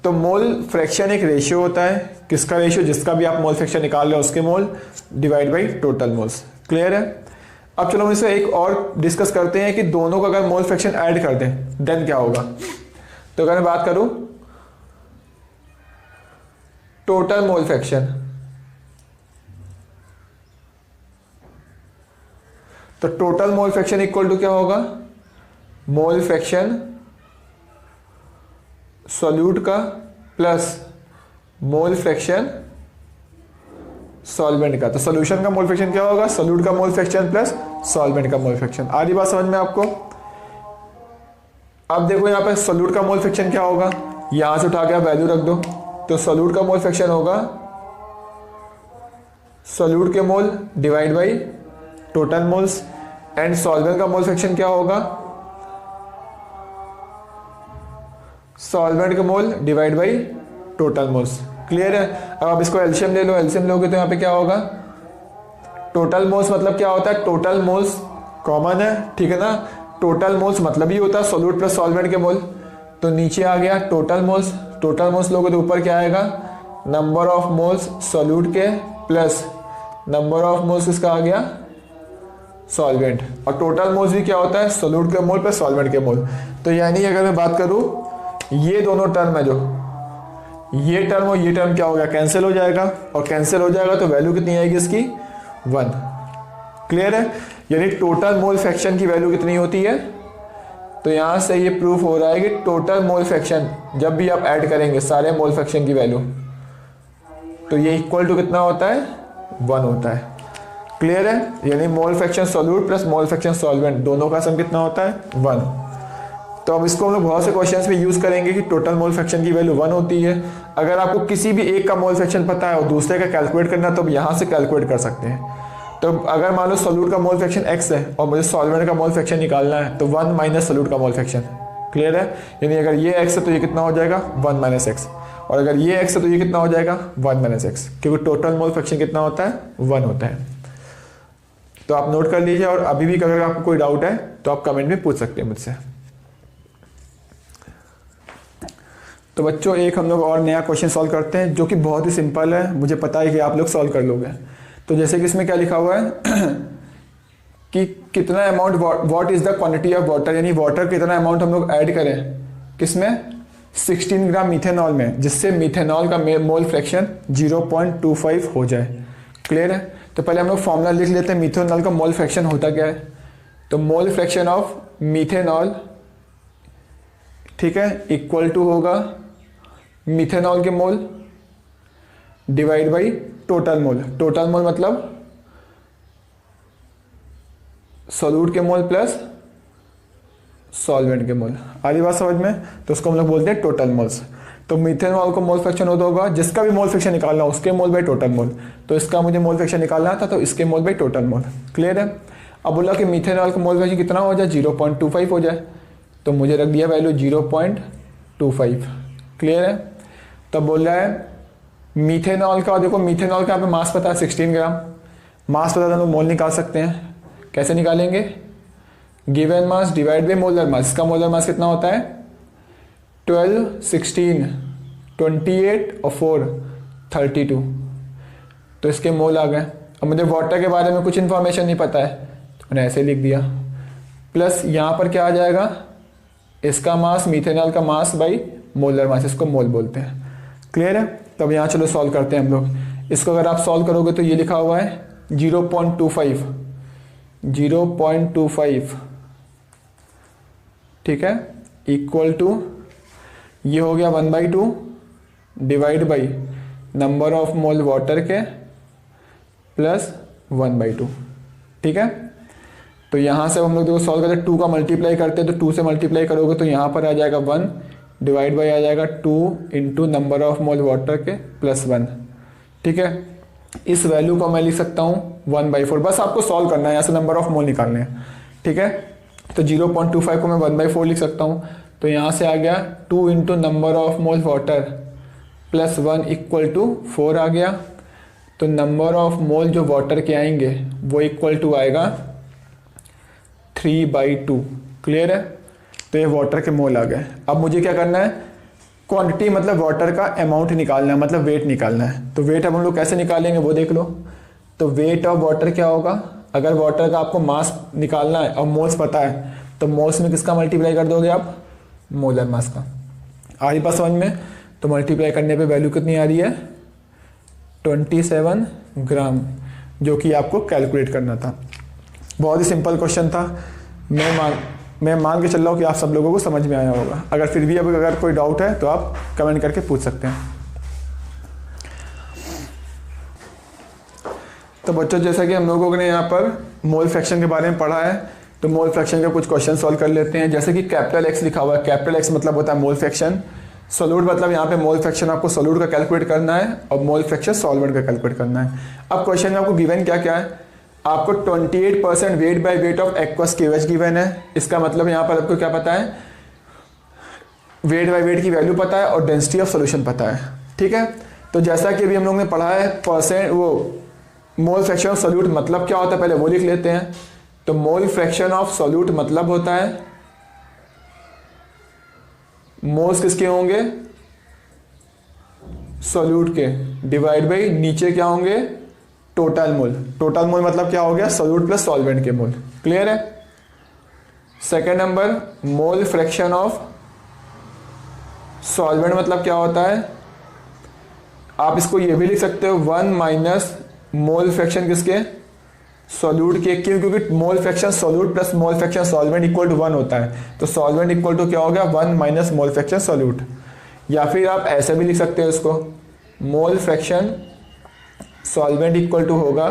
तो मोल फ्रैक्शन एक रेशियो होता है, किसका रेशियो? जिसका भी आप मोल फ्रैक्शन निकाल रहे हो उसके मोल divide by total moles. Clear है? अब चलो हम इसे एक और डिस्कस करते हैं कि दोनों का अगर मोल फ्रैक्शन ऐड कर दें देन क्या होगा। तो अगर मैं बात करूं टोटल मोल फ्रैक्शन, तो total mole fraction equal to क्या होगा? मोल फ्रैक्शन सॉल्यूट का प्लस मोल फ्रैक्शन सॉल्वेंट का। तो सॉल्यूशन का मोल फ्रैक्शन क्या होगा? सॉल्यूट का मोल फ्रैक्शन प्लस सॉल्वेंट का मोल फ्रैक्शन। आ रही बात समझ में आपको? अब देखो यहाँ पे सॉल्यूट का मोल फ्रैक्शन क्या होगा? यहां से उठा के आप वैल्यू रख दो। तो सॉल्यूट का मोल फ्रैक्शन होगा सॉल्यूट के mole divide by total moles, and solvent का मोल फ्रैक्शन क्या होगा? सॉल्वेंट का मोल divide by total moles. Clear है? अब आप इसको एलसीएम ले लो, एलसीएम लोगे तो यहाँ पे क्या होगा? टोटल मोल्स मतलब क्या होता है? टोटल मोल्स कॉमन है, ठीक है ना। टोटल मोल्स मतलब ही होता है सॉल्यूट प्लस सॉल्वेंट के मोल। तो नीचे आ गया टोटल मोल्स, टोटल मोल्स लोगे तो ऊपर क्या आएगा? नंबर ऑफ मोल्स सॉल्यूट के प्लस नंबर ऑफ मोल्स किसका आ गया? सॉल्वेंट। और टोटल मोल्स भी क्या होता है? सॉल्यूट के मोल प्लस सॉल्वेंट के मोल। तो यानी अगर मैं बात करूं ये दोनों टर्म है, जो ये टर्म और ये टर्म क्या हो गया? कैंसिल हो जाएगा, और कैंसिल हो जाएगा तो वैल्यू कितनी आएगी इसकी? 1। क्लियर है? यानी टोटल मोल फ्रैक्शन की वैल्यू कितनी होती है? तो यहां से ये प्रूफ हो रहा है कि टोटल मोल फ्रैक्शन जब भी आप ऐड करेंगे सारे मोल फ्रैक्शन की वैल्यू, तो ये इक्वल टू कितना होता है? 1 होता है। क्लियर है? यानी mole fraction solute plus mole fraction solvent दोनों का सम कितना होता है? 1। तो अब इसको हम लोग बहुत से क्वेश्चंस में यूज करेंगे कि टोटल मोल फ्रैक्शन की वैल्यू 1 होती है। अगर आपको किसी भी एक का मोल फ्रैक्शन पता है और दूसरे का कैलकुलेट करना तो अब यहाँ से कैलकुलेट कर सकते हैं। तो अगर मान लो सॉल्यूट का मोल फ्रैक्शन x है और मुझे सॉल्वेंट का मोल फ्रैक्शन निकालना है तो 1 माइनस सॉल्यूट का मोल फ्रैक्शन। क्लियर है? यानी अगर ये x है तो ये कितना हो जाएगा? 1 माइनस एक्स, और अगर ये x है तो ये कितना हो जाएगा? 1 माइनस एक्स, क्योंकि टोटल मोल फ्रैक्शन कितना होता है? 1 होता है। तो आप नोट कर लीजिए, और अभी भी अगर आपको कोई डाउट है तो आप कमेंट में पूछ सकते हैं मुझसे। तो बच्चों एक हम लोग और नया क्वेश्चन सॉल्व करते हैं जो कि बहुत ही सिंपल है, मुझे पता है कि आप लोग सॉल्व कर लोगे। तो जैसे कि इसमें क्या लिखा हुआ है कि कितना amount what is the quantity of water, यानी वाटर कितना अमाउंट हम लोग ऐड करें किसमें? 16 ग्राम मिथेनॉल में, जिससे मिथेनॉल का मोल फ्रैक्शन 0.25 हो जाए। क्लियर है? तो पहले हम लोग फॉर्मूला लिख लेते हैं मिथेनॉल का मोल फ्रैक्शन होता क्या है। तो मोल फ्रैक्शन ऑफ मिथेनॉल, ठीक है, इक्वल टू होगा मिथेनॉल के mole divide by total mole. Total mole मतलब सॉल्यूट के मोल प्लस सॉल्वेंट के मोल। आधी बात समझ में? तो उसको हम लोग बोलते हैं टोटल मोल्स। तो मिथेनॉल को मोल फ्रैक्शन होता होगा, जिसका भी मोल फ्रैक्शन निकालना हो उसके मोल बाई टोटल मोल। तो इसका मुझे मोल फ्रैक्शन निकालना था तो इसके मोल बाई टोटल मोल। क्लियर है? अब बोला कि मिथेनॉल का मोल फ्रैक्शन कितना हो जाए? 0.25 हो जाए। तो मुझे रख दिया वैल्यू 0.25 1.25। क्लियर है। तो बोल रहा है मीथेनॉल का, देखो मीथेनॉल का यहाँ पे मास पता है 16 ग्राम, मास पता है तो मोल निकाल सकते हैं। कैसे निकालेंगे? Given mass divide by molar mass. इसका मोलर मास कितना होता है? 12, 16, 28 और 4 32। तो इसके मोल आ गए। अब मुझे वाटर के बारे में कुछ इन्फॉर्मेशन नहीं पता है तो मैंने ऐसे लिख दिया, प्लस यहाँ पर क्या आ जाएगा? इसका मास, मीथेनॉल का मास बाई मोलर मास, इसको मोल बोलते हैं। क्लियर है। तो अब यहाँ चलो सॉल्व करते हैं हम लोग। इसको अगर आप सॉल्व करोगे तो ये लिखा हुआ है 0.25, 0.25, ठीक है, इक्वल टू ये हो गया 1/2 divide by number of mole water के प्लस 1/2। ठीक है। तो यहाँ से हम लोग देखो सॉल्व करते हैं, 2 का मल्टीप्लाई करते हैं तो 2 से मल्टीप्लाई करोगे तो यहाँ पर आ जाएगा 1 डिवाइड बाई आ जाएगा 2 into number of mole water के प्लस 1। ठीक है। इस वैल्यू को मैं लिख सकता हूँ 1/4। बस आपको सॉल्व करना है, यहाँ से नंबर ऑफ मोल निकालने हैं। ठीक है। तो 0.25 को मैं 1/4 लिख सकता हूँ। तो यहाँ से आ गया 2 into number of mole water plus 1 equal to 4 आ गया। तो नंबर ऑफ मोल जो वाटर के आएंगे वो इक्वल टू आएगा 3/2। क्लियर है। तो ये वाटर के मोल आ गए। अब मुझे क्या करना है? क्वांटिटी मतलब वाटर का अमाउंट निकालना है, मतलब वेट निकालना है। तो वेट अब हम लोग कैसे निकालेंगे वो देख लो। तो वेट ऑफ वाटर क्या होगा? अगर वाटर का आपको मास निकालना है और मोल्स पता है तो मोल्स में किसका मल्टीप्लाई कर दोगे आप? मोलर मास का। आ रही बात समझ में? तो मल्टीप्लाई करने पे वैल्यू कितनी आ रही है? 27 ग्राम, जो कि आपको कैलकुलेट करना था। बहुत ही सिंपल क्वेश्चन था। मैं मान के चल रहा हूँ कि आप सब लोगों को समझ में आया होगा। अगर फिर भी अगर कोई डाउट है तो आप कमेंट करके पूछ सकते हैं। तो बच्चों, जैसा कि हम लोगों ने यहाँ पर मोल फ्रैक्शन के बारे में पढ़ा है, तो मोल फ्रैक्शन के कुछ क्वेश्चन सॉल्व कर लेते हैं। जैसे कि कैपिटल एक्स लिखा हुआ है। कैपिटल एक्स मतलब होता है मोल फ्रैक्शन। सोल्यूट मतलब यहाँ पे मोल फ्रैक्शन आपको सोल्यूट का कैलकुलेट करना है और मोल फ्रैक्शन सॉल्वेंट का कैलकुलेट करना है। अब क्वेश्चन में आपको गिवन क्या क्या है? आपको 28% weight by weight of aqueous KOH given है। इसका मतलब यहाँ पर आपको क्या पता है? वेट बाय वेट की वैल्यू पता है और डेंसिटी ऑफ सोल्यूशन पता है। ठीक है। तो जैसा कि अभी हम लोग ने पढ़ा है परसेंट, वो मोल फ्रैक्शन ऑफ सोल्यूट मतलब क्या होता है पहले वो लिख लेते हैं। तो मोल फ्रैक्शन ऑफ सोल्यूट मतलब होता है मोल्स किसके होंगे? सोल्यूट के, डिवाइड बाई नीचे क्या होंगे? Total mole. टोटल मोल मतलब क्या हो गया? सोल्यूट प्लस सॉल्वेंट के मोल। क्लियर है। Second number, mole fraction of solvent मतलब क्या होता है? आप इसको ये भी लिख सकते हो 1 माइनस मोल फ्रैक्शन किसके? सॉल्यूट के। क्यों? क्योंकि mole fraction solute plus mole fraction solvent equal to 1 होता है। तो सॉल्वेंट इक्वल टू क्या हो गया? 1 माइनस मोल फ्रैक्शन सॉल्यूट। या फिर आप ऐसे भी लिख सकते हो इसको, mole fraction solvent equal to होगा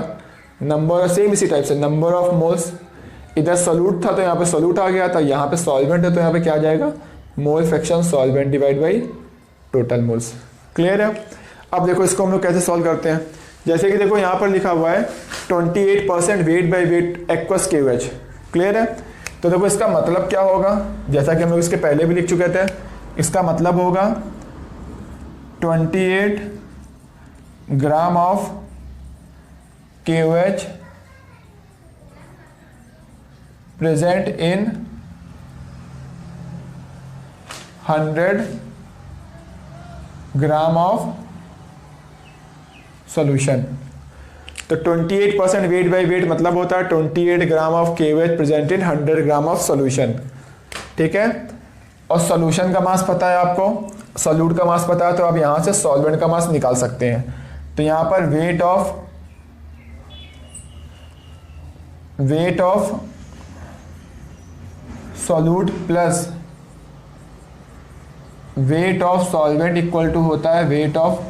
नंबर, सेम इसी टाइप से, नंबर ऑफ मोल्स। इधर सॉल्यूट था तो यहाँ पे सॉल्यूट आ गया था, यहाँ पे सॉल्वेंट है तो यहाँ पे क्या आ जाएगा? मोल fraction solvent divide by total moles. Clear है। अब देखो इसको हम लोग कैसे सॉल्व करते हैं। जैसे कि देखो यहाँ पर लिखा हुआ है 28% weight by weight aqueous KOH. Clear है। तो देखो इसका मतलब क्या होगा? जैसा कि हम लोग इसके पहले भी लिख चुके थे, इसका मतलब होगा 28 gram of KOH present in 100 gram of solution. तो 28% वेट बाय वेट मतलब होता है 28 gram of KOH present in 100 gram of solution. ठीक है। और सॉल्यूशन का मास पता है आपको, सॉल्यूट का मास पता है, तो आप यहां से सॉल्वेंट का मास निकाल सकते हैं। तो यहां पर weight of solute plus weight of solvent equal to होता है वेट ऑफ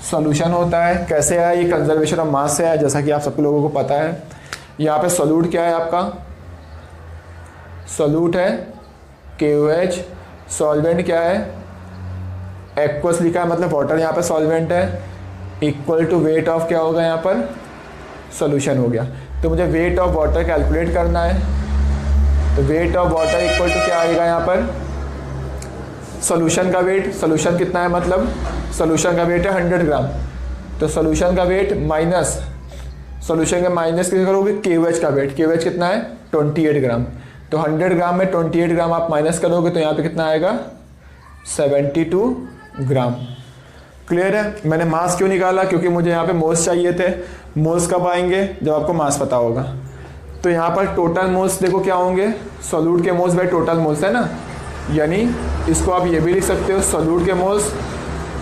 सॉल्यूशन होता है। कैसे है? ये कंजर्वेशन ऑफ मास से है, जैसा कि आप सब लोगों को पता है। यहाँ पे सॉल्यूट क्या है आपका? सॉल्यूट है KOH, सॉल्वेंट क्या है? एक्वस लिखा है, मतलब वाटर यहाँ पे सॉल्वेंट है, इक्वल टू वेट ऑफ क्या होगा यहाँ पर? सॉल्यूशन हो गया। तो मुझे वेट ऑफ वाटर कैलकुलेट करना है। तो weight of water equal to क्या आएगा यहाँ पर? सॉल्यूशन का वेट, सॉल्यूशन कितना है मतलब सॉल्यूशन का वेट है 100 ग्राम, तो सॉल्यूशन का वेट माइनस सॉल्यूशन के माइनस किस करोगे केवेज का वेट, केवेज कितना है 28 ग्राम, तो 100 ग्राम में 28 ग्राम आप माइनस करोगे तो यहाँ पे कितना आएगा 72 ग्राम। क्लियर है। मैंने मास क्यों निकाला, क्योंकि मुझे यहाँ पे मोल्स चाहिए थे। मोल्स कब आएंगे जब आपको मास पता होगा। तो यहाँ पर टोटल मोल्स देखो क्या होंगे, सॉल्यूट के मोल्स बाई टोटल मोल्स है ना, यानी इसको आप ये भी लिख सकते हो सॉल्यूट के मोल्स,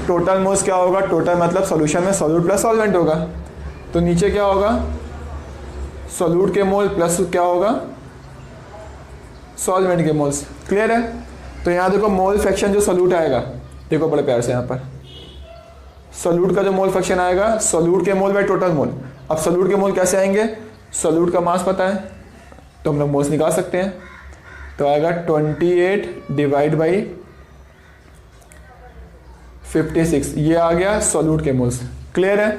टोटल मोल्स क्या होगा, टोटल मतलब सॉल्यूशन में सॉल्यूट प्लस सॉल्वेंट होगा, तो नीचे क्या होगा सॉल्यूट के मोल प्लस क्या होगा सॉल्वेंट के मोल्स। क्लियर है। तो यहाँ देखो मोल फ्रैक्शन जो सॉल्यूट आएगा, देखो बड़े प्यार से यहाँ पर सॉल्यूट का जो मोल फ्रैक्शन आएगा सॉल्यूट के मोल बाई टोटल मोल। अब सॉल्यूट के मोल कैसे आएंगे, सॉल्यूट का मास पता है तो हम लोग मोल्स निकाल सकते हैं, तो आएगा 28 डिवाइड बाई 56, ये आ गया सॉल्यूट के मोल्स। क्लियर है।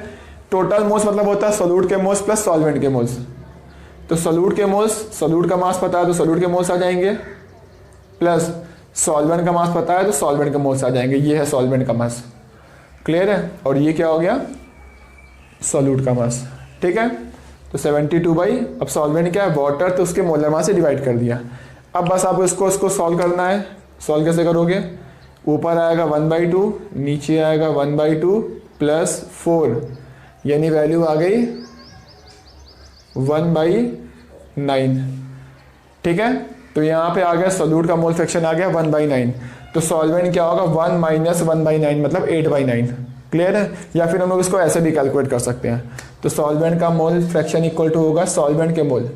टोटल मोल्स मतलब होता है सॉल्यूट के मोल्स प्लस सॉल्वेंट के मोल्स, तो सॉल्यूट के मोल्स, सॉल्यूट का मास पता है तो सॉल्यूट के मोल्स आ जाएंगे, प्लस सॉल्वेंट का मास पता है तो सॉल्वेंट के मोल्स आ जाएंगे, ये है सॉल्वेंट का मास। क्लियर है। और ये क्या हो गया सॉल्यूट का मास। ठीक है। तो 72 बाई, अब सॉल्वेंट क्या है वाटर, तो उसके मोलर मास से डिवाइड कर दिया। अब बस आपको इसको सॉल्व करना है। सॉल्व कैसे करोगे, ऊपर आएगा 1/2, नीचे आएगा 1/2 प्लस 4, यानी वैल्यू आ गई 1/9। ठीक है। तो यहाँ पे आ गया सॉल्यूट का मोल फ्रैक्शन आ गया 1/9, तो सॉल्वेंट क्या होगा 1 माइनस 1/9 मतलब 8/9। क्लियर है। या फिर हम लोग इसको ऐसे भी कैलकुलेट कर सकते हैं, तो सॉल्वेंट का मोल फ्रैक्शन इक्वल टू होगा सॉल्वेंट के मोल,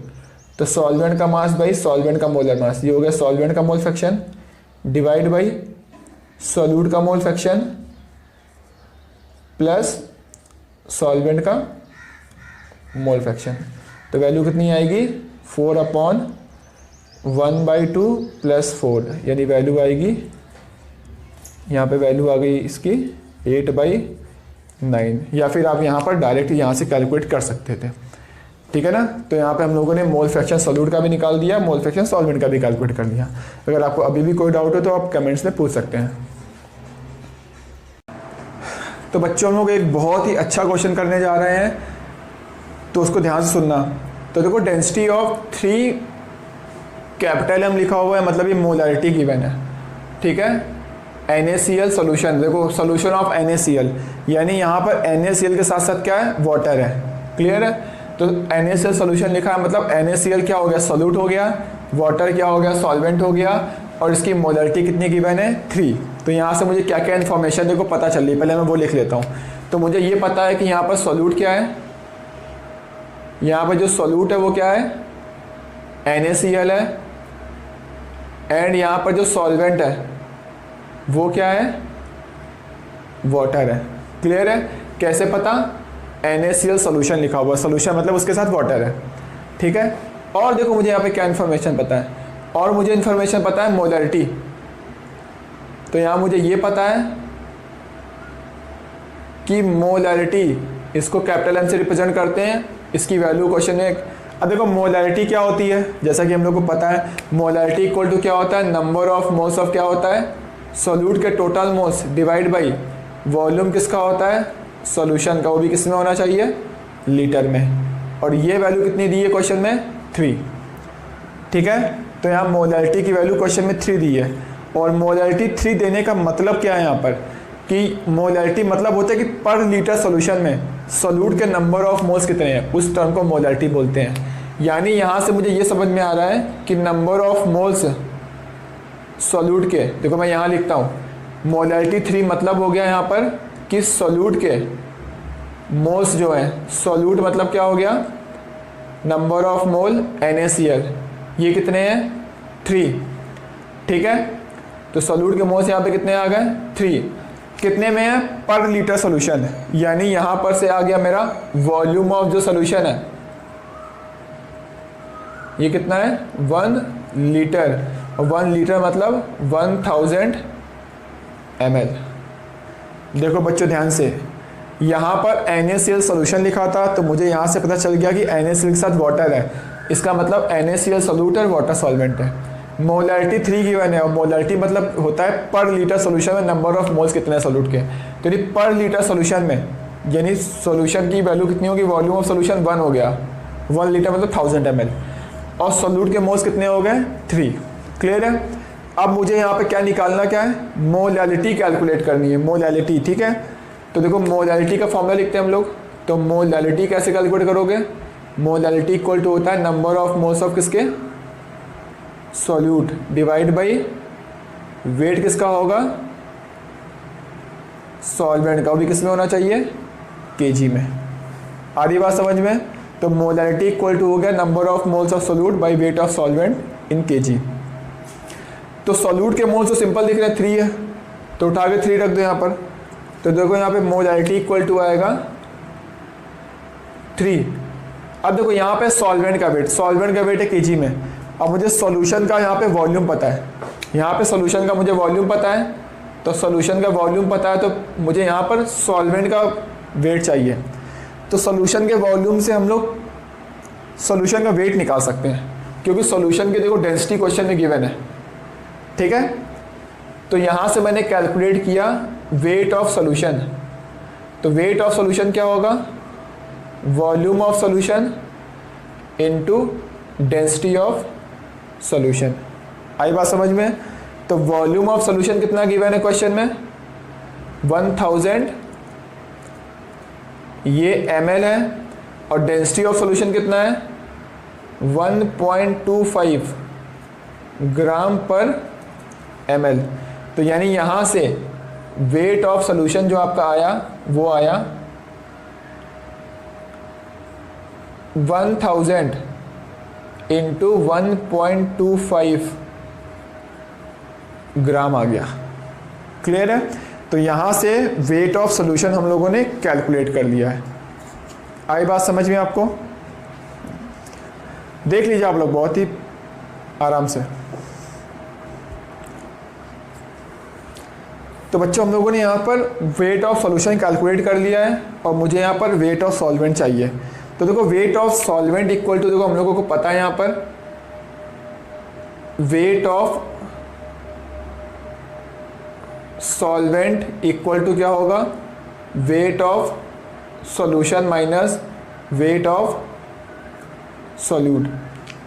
तो सॉल्वेंट का मास बाई सॉल्वेंट का मोलर मास, ये हो गया सॉल्वेंट का mole fraction divide by solute का मोल फ्रैक्शन प्लस सॉल्वेंट का मोल फ्रैक्शन। तो वैल्यू कितनी आएगी 4/1/2 प्लस 4, यानी वैल्यू आएगी यहाँ पे वैल्यू आ गई इसकी 8/9, या फिर आप यहाँ पर डायरेक्ट यहाँ से कैलकुलेट कर सकते थे। ठीक है ना। तो यहाँ पे हम लोगों ने मोल फ्रैक्शन सॉल्यूट का भी निकाल दिया, मोल फ्रैक्शन सॉल्वेंट का भी कैलकुलेट कर दिया। अगर आपको अभी भी कोई डाउट हो तो आप कमेंट्स में पूछ सकते हैं। तो बच्चों हम लोग एक बहुत ही अच्छा क्वेश्चन करने जा रहे हैं, तो उसको ध्यान से सुनना। तो देखो डेंसिटी ऑफ 3 कैपिटल एम लिखा हुआ है, मतलब ये मोलैरिटी गिवन है। ठीक है। NaCl सॉल्यूशन, देखो सॉल्यूशन ऑफ NaCl, यानी यहाँ पर NaCl के साथ साथ क्या है वाटर है। क्लियर है। तो NaCl सॉल्यूशन लिखा है, मतलब NaCl क्या हो गया सॉल्यूट हो गया, वाटर क्या हो गया सॉल्वेंट हो गया, और इसकी मोलैरिटी कितनी गिवन है 3। तो यहाँ से मुझे क्या क्या इन्फॉर्मेशन देखो पता चल रही, पहले मैं वो लिख लेता हूँ। तो मुझे ये पता है कि यहाँ पर सॉल्यूट क्या है, यहाँ पर जो सॉल्यूट है वो क्या है NaCl है, एंड यहाँ पर जो सॉल्वेंट है वो क्या है वाटर है। क्लियर है। कैसे पता, NaCl सॉल्यूशन लिखा हुआ, सॉल्यूशन मतलब उसके साथ वाटर है। ठीक है। और देखो मुझे यहाँ पे क्या इन्फॉर्मेशन पता है, और मुझे इन्फॉर्मेशन पता है मोलैरिटी, तो यहाँ मुझे ये पता है कि मोलैरिटी इसको कैपिटल एम से रिप्रेजेंट करते हैं, इसकी वैल्यू क्वेश्चन में। अब देखो मोलैरिटी क्या होती है, जैसा कि हम लोग को पता है मोलैरिटी इक्वल टू क्या होता है नंबर ऑफ मोल्स ऑफ क्या होता है सॉल्यूट के total moles divide by volume किसका होता है सॉल्यूशन का, वो भी किस में होना चाहिए लीटर में। और ये वैल्यू कितनी दी है क्वेश्चन में 3। ठीक है। तो यहाँ मोलैरिटी की वैल्यू क्वेश्चन में 3 दी है, और मोलैरिटी 3 देने का मतलब क्या है यहाँ पर कि मोलैरिटी मतलब होता है कि पर लीटर सॉल्यूशन में सॉल्यूट के नंबर ऑफ मोल्स कितने हैं, उस टर्म को मोलैरिटी बोलते हैं। यानी यहाँ से मुझे ये समझ में आ रहा है कि नंबर ऑफ मोल्स सॉल्यूट के, देखो मैं यहाँ लिखता हूँ मोलैरिटी 3 मतलब हो गया यहाँ पर कि सॉल्यूट के मोल्स जो है, सॉल्यूट मतलब क्या हो गया नंबर ऑफ मोल NaCl, ये कितने हैं 3। ठीक है। तो सॉल्यूट के मोल्स यहाँ पे कितने आ गए 3, कितने में है पर लीटर सॉल्यूशन, यानी यहाँ पर से आ गया मेरा वॉल्यूम ऑफ जो सॉल्यूशन है, ये कितना है 1 लीटर, और 1 लीटर मतलब 1000 ml। देखो बच्चों ध्यान से, यहाँ पर NaCl सॉल्यूशन लिखा था, तो मुझे यहाँ से पता चल गया कि NaCl के साथ वाटर है, इसका मतलब NaCl सॉल्यूट है वाटर सॉल्वेंट है। मोलैरिटी 3 गिवन है, और मोलैरिटी मतलब होता है पर लीटर सोल्यूशन में नंबर ऑफ मोल्स कितने हैं सोल्यूट के। तो यदि पर लीटर सोल्यूशन में यानी सोल्यूशन की वैल्यू कितनी होगी, वॉल्यूम ऑफ सोल्यूशन 1 हो गया, 1 लीटर मतलब 1000 ml, और सोल्यूट के मोल्स कितने हो गए 3। क्लियर है। अब मुझे यहाँ पे क्या निकालना, क्या है, मोलैलिटी कैलकुलेट करनी है, मोलैलिटी। ठीक है, तो देखो मोलैलिटी का फॉर्मूला लिखते हैं हम लोग। तो मोलैलिटी कैसे कैलकुलेट करोगे, मोलैलिटी इक्वल टू होता है नंबर ऑफ मोल्स ऑफ किसके, सॉल्यूट, डिवाइड बाई वेट किसका होगा, सॉल्वेंट का, वो भी किस में होना चाहिए, केजी में। आ रही बात समझ में। तो मोलैलिटी इक्वल टू हो गया number of moles of solute by weight of solvent in KG. तो सॉल्यूट के मोल्स तो सिंपल दिख रहे हैं 3 है, तो उठा के 3 रख दो यहाँ पर। तो देखो यहाँ पे मोलैलिटी इक्वल टू आएगा 3। अब देखो यहाँ पे सॉल्वेंट का वेट, सॉल्वेंट का वेट है केजी में। अब मुझे सॉल्यूशन का यहाँ पे वॉल्यूम पता है, यहाँ पे सॉल्यूशन का मुझे वॉल्यूम पता है, तो सॉल्यूशन का वॉल्यूम पता है, तो मुझे यहाँ पर सॉल्वेंट का वेट चाहिए। तो सॉल्यूशन के वॉल्यूम से हम लोग सॉल्यूशन का वेट निकाल सकते हैं, क्योंकि सॉल्यूशन की देखो डेंसिटी क्वेश्चन में गिवन है। ठीक है, तो यहाँ से मैंने कैलकुलेट किया वेट ऑफ सॉल्यूशन। तो वेट ऑफ सॉल्यूशन क्या होगा, volume of solution into density of solution. आई बात समझ में। तो वॉल्यूम ऑफ सॉल्यूशन कितना गिवन है क्वेश्चन में, 1000, ये ml है, और डेंसिटी ऑफ सॉल्यूशन कितना है 1.25 ग्राम पर ml। तो यानी यहाँ से वेट ऑफ सॉल्यूशन जो आपका आया वो आया 1000 इंटू 1.25 ग्राम आ गया। क्लियर है। तो यहाँ से वेट ऑफ सॉल्यूशन हम लोगों ने कैलकुलेट कर लिया है। आई बात समझ में आपको। देख लीजिए आप लोग बहुत ही आराम से। तो बच्चों हम लोगों ने यहाँ पर वेट ऑफ सॉल्यूशन कैलकुलेट कर लिया है, और मुझे यहाँ पर वेट ऑफ सॉल्वेंट चाहिए। तो देखो weight of solvent equal to, देखो हम लोगों को पता है यहाँ पर weight of solvent equal to क्या होगा, weight of solution minus weight of solute.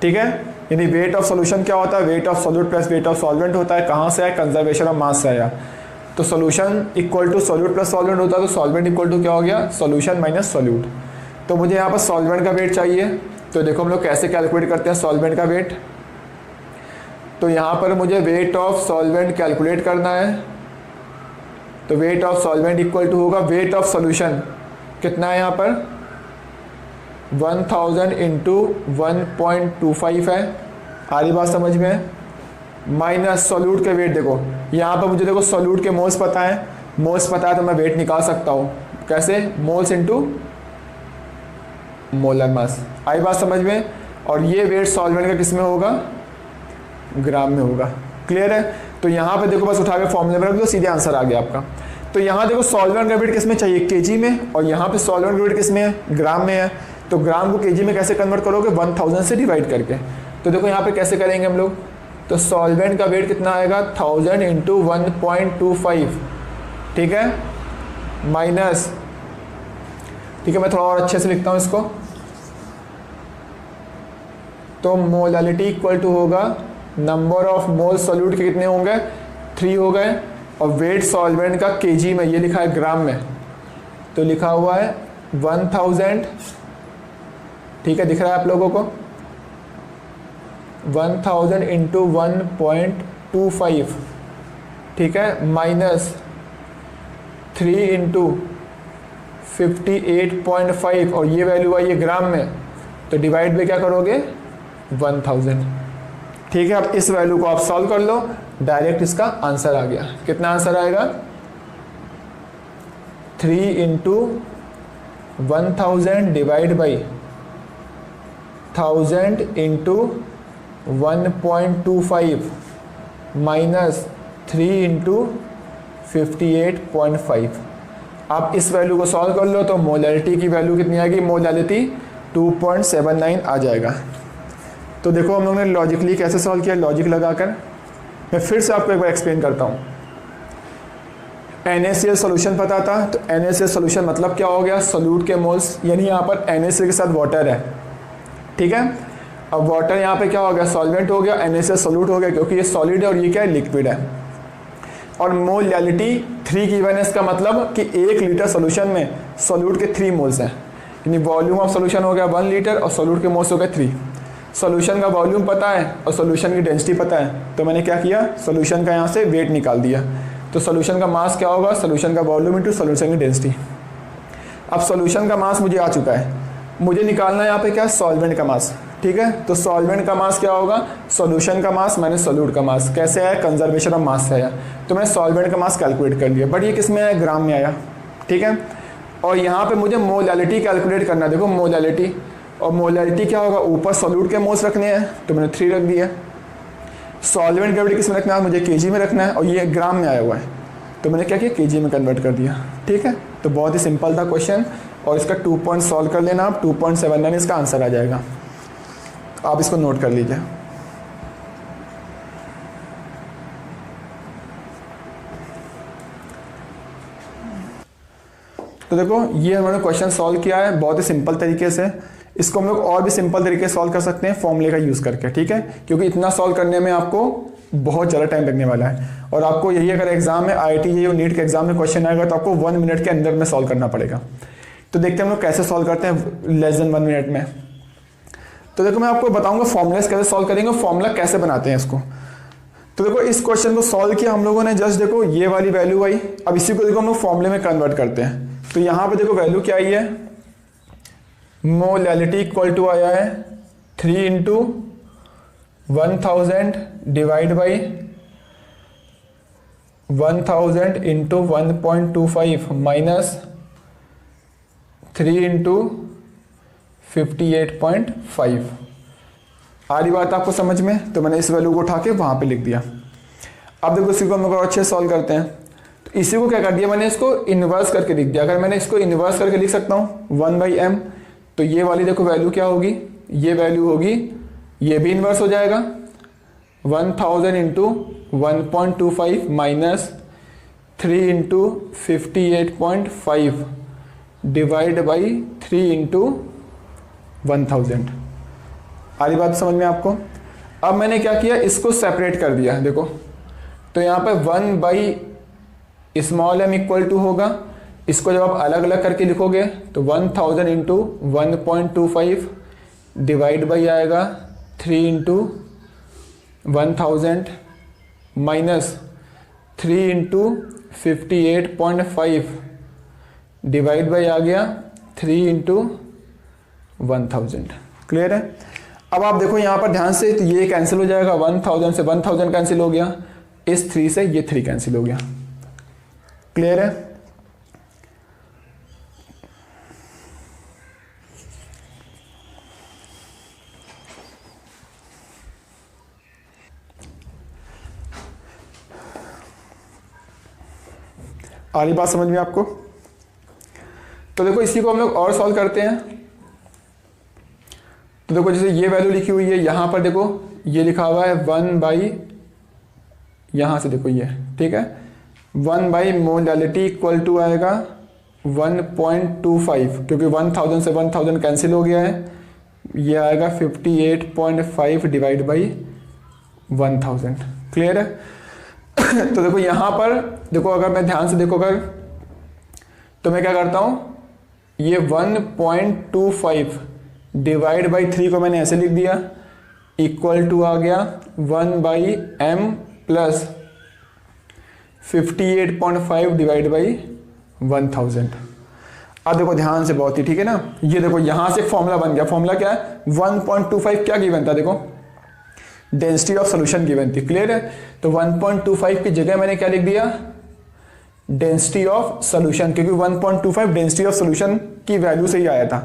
ठीक है, यानी वेट ऑफ सॉल्यूशन क्या होता है, weight of solute plus weight of solvent होता है। कहाँ से आया, कंजर्वेशन ऑफ मास से आया। तो solution equal to solute plus solvent होता है, तो सॉल्वेंट इक्वल टू क्या हो गया, सॉल्यूशन माइनस सॉल्यूट। तो मुझे यहाँ पर सॉल्वेंट का वेट चाहिए। तो देखो हम लोग कैसे कैलकुलेट करते हैं सॉल्वेंट का वेट। तो यहाँ पर मुझे वेट ऑफ सॉल्वेंट कैलकुलेट करना है। तो weight of solvent equal to होगा वेट ऑफ सॉल्यूशन कितना है यहाँ पर 1000 इंटू 1.25 है। आ रही बात समझ में। माइनस सॉल्यूट के वेट, देखो यहाँ पर मुझे देखो सॉल्यूट के मोल्स पता है, मोल्स पता है तो मैं वेट निकाल सकता हूँ। कैसे, मोल्स इंटू मोलर मास। आई बात समझ में। और ये वेट सॉल्वेंट का किस में होगा, ग्राम में होगा। क्लियर है। तो यहाँ पे देखो बस उठा के फॉर्मूले में रख दो, सीधे आंसर आ गया आपका। तो यहाँ देखो सॉल्वेंट का वेट किस में चाहिए, केजी में, और यहाँ पे सॉल्वेंट का वेट किस में है, ग्राम में है। तो ग्राम को केजी में कैसे कन्वर्ट करोगे, 1000 से डिवाइड करके। तो देखो यहाँ पे कैसे करेंगे हम लोग। तो सॉल्वेंट का वेट कितना आएगा 1000 इंटू 1.25। ठीक है, माइनस, ठीक है मैं थोड़ा और अच्छे से लिखता हूँ इसको। तो मोलैलिटी इक्वल टू होगा नंबर ऑफ मोल सॉल्यूट के कितने होंगे 3 हो गए, और वेट सॉल्वेंट का केजी में, ये लिखा है ग्राम में, तो लिखा हुआ है 1000। ठीक है, दिख रहा है आप लोगों को 1000 इंटू 1.25। ठीक है, माइनस 3 इंटू 58.5, और ये वैल्यू आई है ग्राम में, तो डिवाइड में क्या करोगे 1000। ठीक है, अब इस वैल्यू को आप सॉल्व कर लो, डायरेक्ट इसका आंसर आ गया। कितना आंसर आएगा 3 into 1000 divide by 1000 into 1.25 minus 3 into 58.5। आप इस वैल्यू को सॉल्व कर लो तो मोलैलिटी की वैल्यू कितनी आएगी, मोलैलिटी 2.79 आ जाएगा। तो देखो हम लोगों ने लॉजिकली कैसे सॉल्व किया, लॉजिक लगाकर। मैं फिर से आपको एक बार एक्सप्लेन करता हूँ। NaCl सोल्यूशन पता था, तो NaCl सोल्यूशन मतलब क्या हो गया, सोल्यूट के मोल्स, यानी यहाँ पर NaCl के साथ वाटर है, ठीक है। अब वाटर यहाँ पे क्या हो गया, सॉल्वेंट हो गया, NaCl सोल्यूट हो गया, क्योंकि ये सॉलिड है और ये क्या है, लिक्विड है। और मोलैलिटी 3 गिवन है, इसका मतलब कि 1 लीटर सोल्यूशन में सोल्यूट के 3 मोल्स हैं, यानी वॉल्यूम ऑफ सोल्यूशन हो गया 1 लीटर और सोल्यूट के मोल्स हो गए 3। सोल्यूशन का वॉल्यूम पता है और सोल्यूशन की डेंसिटी पता है, तो मैंने क्या किया, सोल्यूशन का यहाँ से वेट निकाल दिया। तो सोल्यूशन का मास क्या होगा, सोल्यूशन का वॉल्यूम इंटू सोल्यूशन की डेंसिटी। अब सोल्यूशन का मास मुझे आ चुका है, मुझे निकालना है यहाँ पे क्या, सॉल्वेंट का मास, ठीक है। तो सॉल्वेंट का मास क्या होगा, सोल्यूशन का मास माइनस सोल्यूट का मास। कैसे आया, कंजर्वेशन ऑफ मास से आया। तो मैंने सॉल्वेंट का मास कैलकुलेट कर लिया, बट ये किस में आया, ग्राम में आया, ठीक है। और यहाँ पे मुझे मोलैलिटी कैलकुलेट करना है। देखो मोलैलिटी, और मोलैलिटी क्या होगा, ऊपर सोल्यूट के मोल्स रखने हैं, तो मैंने 3 रख दिया। सॉल्वेंट ग्रेविटी किस में रखना है, मुझे केजी में रखना है, और ये ग्राम में आया हुआ है, तो मैंने क्या किया, केजी में कन्वर्ट कर दिया, ठीक है। तो बहुत ही सिंपल था क्वेश्चन, और इसका 2 पॉइंट सॉल्व कर लेना आप, 2.79 इसका आंसर आ जाएगा। आप इसको नोट कर लीजिए। तो देखो ये हमने क्वेश्चन सॉल्व किया है बहुत ही सिंपल तरीके से। इसको हम लोग और भी सिंपल तरीके से सॉल्व कर सकते हैं फॉर्मूले का यूज़ करके, ठीक है, क्योंकि इतना सॉल्व करने में आपको बहुत ज़्यादा टाइम लगने वाला है। और आपको यही अगर एग्जाम में IIT या नीट के एग्जाम में क्वेश्चन आएगा तो आपको 1 मिनट के अंदर में सॉल्व करना पड़ेगा। तो देखते हैं हम लोग कैसे सॉल्व करते हैं लेस देन 1 मिनट में। तो देखो मैं आपको बताऊंगा फॉर्मूलेस कैसे सॉल्व करेंगे, फॉर्मूला कैसे बनाते हैं इसको। तो देखो इस क्वेश्चन को सॉल्व किया हम लोगों ने, जस्ट देखो ये वाली वैल्यू आई। अब इसी को देखो हम लोग फॉर्मूले में कन्वर्ट करते हैं। तो यहाँ पे देखो वैल्यू क्या आई है, मोलैलिटी इक्वल टू आया है 3 into 1000 divide by 1000 into 1.25 minus 3 into 58.5। आ रही बात आपको समझ में, तो मैंने इस वैल्यू को उठा के वहाँ पे लिख दिया। अब देखो इसी को हम लोग और अच्छे सॉल्व करते हैं। तो इसी को क्या कर दिया, मैंने इसको इन्वर्स करके लिख दिया। अगर मैंने इसको इन्वर्स करके लिख सकता हूँ 1/m, तो ये वाली देखो वैल्यू क्या होगी, ये वैल्यू होगी, ये भी इन्वर्स हो जाएगा 1000 into 1.25 minus 3 into 58.5 divide by 3 into 1000। आ रही बात समझ में आपको। अब मैंने क्या किया, इसको सेपरेट कर दिया। देखो तो यहाँ पे 1/m इक्वल टू होगा, इसको जब आप अलग अलग करके लिखोगे तो 1000 इंटू 1.25 डिवाइड बाई आएगा 3 into 1000 minus 3 into 58.5 divide by आ गया 3 इंटू 1000। क्लियर है। अब आप देखो यहाँ पर ध्यान से, तो ये कैंसिल हो जाएगा, 1000 से 1000 कैंसिल हो गया, इस 3 से ये 3 कैंसिल हो गया। क्लियर है। आ रही बात समझ में आपको। तो देखो इसी को हम लोग और सॉल्व करते हैं। तो देखो जैसे ये वैल्यू लिखी हुई है, यहाँ पर देखो ये लिखा हुआ है 1/, यहाँ से देखो ये, ठीक है, 1/ मोलैलिटी इक्वल टू आएगा 1.25, क्योंकि 1000 से 1000 कैंसिल हो गया है, ये आएगा 58.5 डिवाइड बाई 1000। क्लियर है। तो देखो यहाँ पर देखो, अगर मैं ध्यान से देखो अगर, तो मैं क्या करता हूँ, ये 1.25 डिवाइड बाई 3 को मैंने ऐसे लिख दिया, इक्वल टू आ गया 1/m प्लस 58.5 डिवाइड बाई 1000। अब देखो ध्यान से बहुत ही, ठीक है ना, ये देखो यहाँ से फॉर्मूला बन गया। फॉर्मूला क्या है, 1.25 क्या गिवन था, देखो डेंसिटी ऑफ सॉल्यूशन गिवन थी। क्लियर है। तो 1.25 की जगह मैंने क्या लिख दिया, डेंसिटी ऑफ सॉल्यूशन, क्योंकि 1.25 डेंसिटी ऑफ सॉल्यूशन की वैल्यू से ही आया था।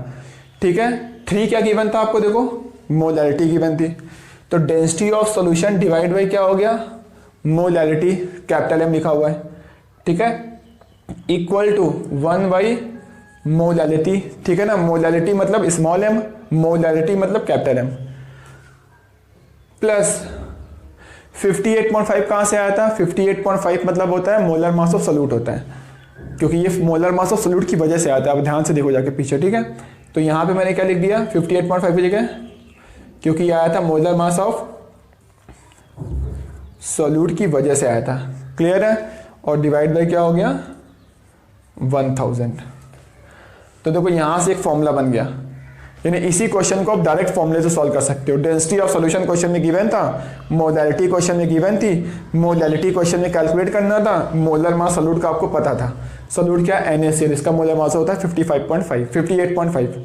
ठीक है। 3 क्या गिवन था आपको, देखो मोलैलिटी गिवन थी, तो density of solution divide by क्या हो गया, मोलैलिटी, कैपिटल M लिखा हुआ है, ठीक है, इक्वल टू 1/ मोलैलिटी। ठीक है ना, मोलैलिटी मतलब स्मॉल m, मोलैलिटी मतलब कैपिटल M। प्लस 58.5 कहाँ से आया था? 58.5 मतलब होता है मोलर मास ऑफ सॉल्यूट होता है, क्योंकि ये मोलर मास ऑफ सॉल्यूट की वजह से आता है। आप ध्यान से देखो जाके पीछे, ठीक है। तो यहाँ पे मैंने क्या लिख दिया 58.5 की जगह, क्योंकि ये आया था मोलर मास ऑफ सॉल्यूट की वजह से आया था। क्लियर है? और डिवाइड बाय क्या हो गया 1000। तो देखो यहाँ से एक फॉर्मूला बन गया, यानी इसी क्वेश्चन को आप डायरेक्ट फॉर्मूले से सॉल्व कर सकते हो। डेंसिटी ऑफ सॉल्यूशन क्वेश्चन में गिवन था, मोलैलिटी क्वेश्चन में गिवन थी, मोलैलिटी क्वेश्चन में कैलकुलेट करना था, मोलर मास सॉल्यूट का आपको पता था। सॉल्यूट क्या NaCl, इसका मोलर मास होता है 58.5।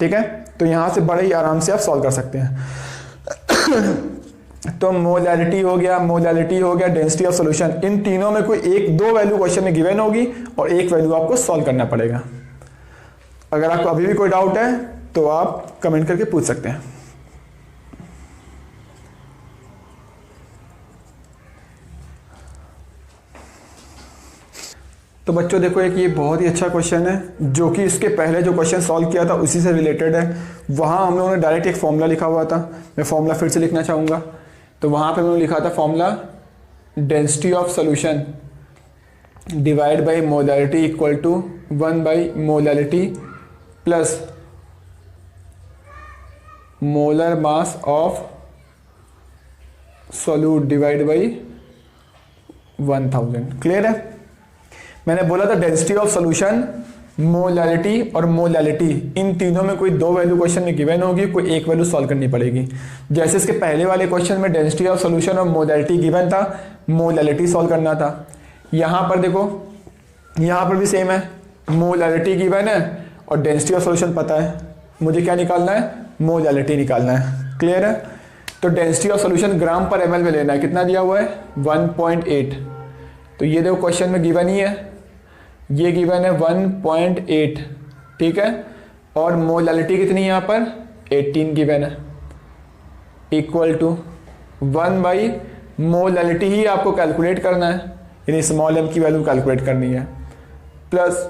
ठीक है, तो यहाँ से बड़े ही आराम से आप सॉल्व कर सकते हैं। तो मोलैलिटी हो गया, डेंसिटी ऑफ सॉल्यूशन, इन तीनों में कोई एक दो वैल्यू क्वेश्चन में गिवन होगी और एक वैल्यू आपको सॉल्व करना पड़ेगा। अगर आपको अभी भी कोई डाउट है तो आप कमेंट करके पूछ सकते हैं। तो बच्चों देखो, एक ये बहुत ही अच्छा क्वेश्चन है जो कि इसके पहले जो क्वेश्चन सॉल्व किया था उसी से रिलेटेड है। वहाँ हम लोगों ने डायरेक्ट एक फॉर्मूला लिखा हुआ था, मैं फॉर्मूला फिर से लिखना चाहूँगा। तो वहाँ पे मैंने लिखा था formula density of solution divide by molality equal to 1 by molality plus molar mass of solute divide by 1000। Clear है? मैंने बोला था डेंसिटी ऑफ सॉल्यूशन, मोलैलिटी और मोलैलिटी, इन तीनों में कोई दो वैल्यू क्वेश्चन में गिवन होगी, कोई एक वैल्यू सॉल्व करनी पड़ेगी। जैसे इसके पहले वाले क्वेश्चन में डेंसिटी ऑफ सॉल्यूशन और मोलैलिटी गिवन था, मोलैलिटी सॉल्व करना था। यहाँ पर देखो, यहाँ पर भी सेम है, मोलैलिटी गिवन है और डेंसिटी ऑफ सॉल्यूशन पता है, मुझे क्या निकालना है? मोलैलिटी निकालना है। क्लियर है? तो डेंसिटी ऑफ सॉल्यूशन ग्राम पर ml में लेना है, कितना दिया हुआ है 1.8। तो ये देखो क्वेश्चन में गिवन ही है, ये गिवन है 1.8, ठीक है। और मोलैलिटी कितनी है यहाँ पर 18 गिवन है, इक्वल टू 1 बाई मोलैलिटी ही आपको कैलकुलेट करना है, यानी स्मॉल m की वैल्यू कैलकुलेट करनी है, plus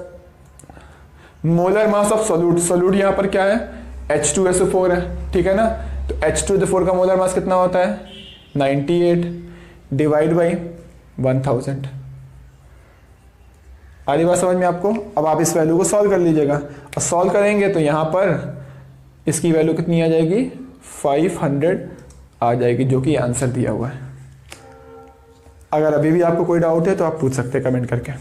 molar mass of solute, solute यहाँ पर क्या है H2SO4 है, ठीक है ना। तो H2SO4 का मोलर मास कितना होता है 98 डिवाइड बाई 1000। आ रही बात समझ में आपको? अब आप इस वैल्यू को सॉल्व कर लीजिएगा, और सॉल्व करेंगे तो यहाँ पर इसकी वैल्यू कितनी आ जाएगी 500 आ जाएगी, जो कि आंसर दिया हुआ है। अगर अभी भी आपको कोई डाउट है तो आप पूछ सकते हैं कमेंट करके।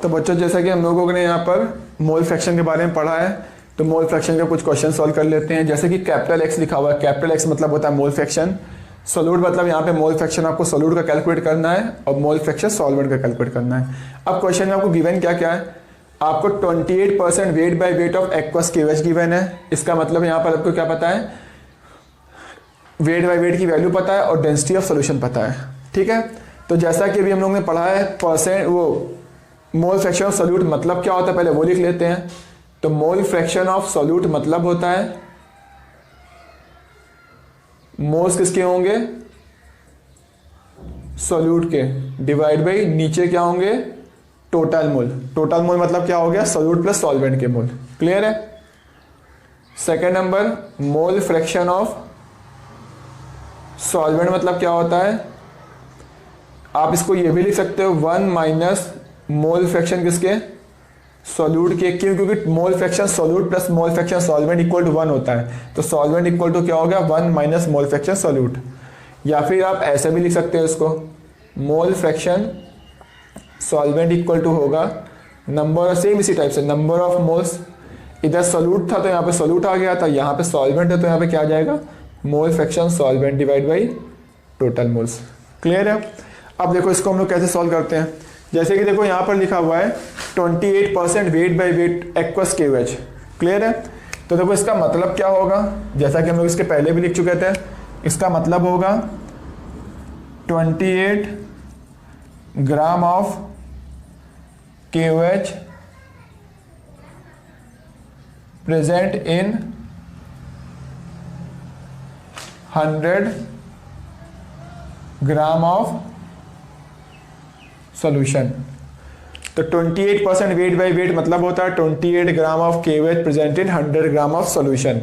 तो बच्चों, जैसा कि हम लोगों ने यहाँ पर मोल फ्रैक्शन के बारे में पढ़ा है, तो मोल फ्रैक्शन के कुछ क्वेश्चन सॉल्व कर लेते हैं। जैसे कि कैपिटल X लिखा हुआ है, कैपिटल X मतलब होता है मोल फ्रैक्शन, सॉल्यूट मतलब यहाँ पे मोल फ्रैक्शन आपको सॉल्यूट का कैलकुलेट करना है और मोल फ्रैक्शन सॉल्वेंट का कैलकुलेट करना है। अब क्वेश्चन में आपको गिवन क्या क्या है, आपको 28% weight by weight of aqueous KOH given है। इसका मतलब यहाँ पर आपको क्या पता है, वेट बाय वेट की वैल्यू पता है और डेंसिटी ऑफ सोल्यूशन पता है, ठीक है। तो जैसा कि अभी हम लोग ने पढ़ा है, परसेंट वो मोल फ्रैक्शन ऑफ सॉल्यूट मतलब क्या होता है पहले वो लिख लेते हैं। तो मोल फ्रैक्शन ऑफ सॉल्यूट मतलब होता है, मोल्स किसके होंगे सॉल्यूट के, डिवाइड बाई नीचे क्या होंगे टोटल मोल। टोटल मोल मतलब क्या हो गया सॉल्यूट प्लस सॉल्वेंट के मोल। क्लियर है? Second number, mole fraction of solvent मतलब क्या होता है, आप इसको ये भी लिख सकते हो 1 माइनस मोल फ्रैक्शन किसके सॉल्यूट के, क्यों? क्योंकि mole fraction solute plus mole fraction solvent equal to 1 होता है। तो सॉल्वेंट इक्वल टू क्या हो गया 1 माइनस मोल फ्रैक्शन सॉल्यूट। या फिर आप ऐसे भी लिख सकते हो इसको, mole fraction solvent equal to होगा नंबर, सेम इसी टाइप से नंबर ऑफ मोल्स, इधर सॉल्यूट था तो यहाँ पे सॉल्यूट आ गया था, यहाँ पे सॉल्वेंट है तो यहाँ पे क्या आ जाएगा मोल fraction solvent divide by total moles. Clear है? अब देखो इसको हम लोग कैसे सॉल्व करते हैं। जैसे कि देखो यहाँ पर लिखा हुआ है 28% weight by wait aqueous KOH। Clear है? तो देखो इसका मतलब क्या होगा, जैसा कि हम लोग इसके पहले भी लिख चुके थे, इसका मतलब होगा 28 gram of KOH present in 100 gram of solution. तो 28% वेट बाई वेट मतलब होता है 28 gram of KOH present in 100 gram of solution.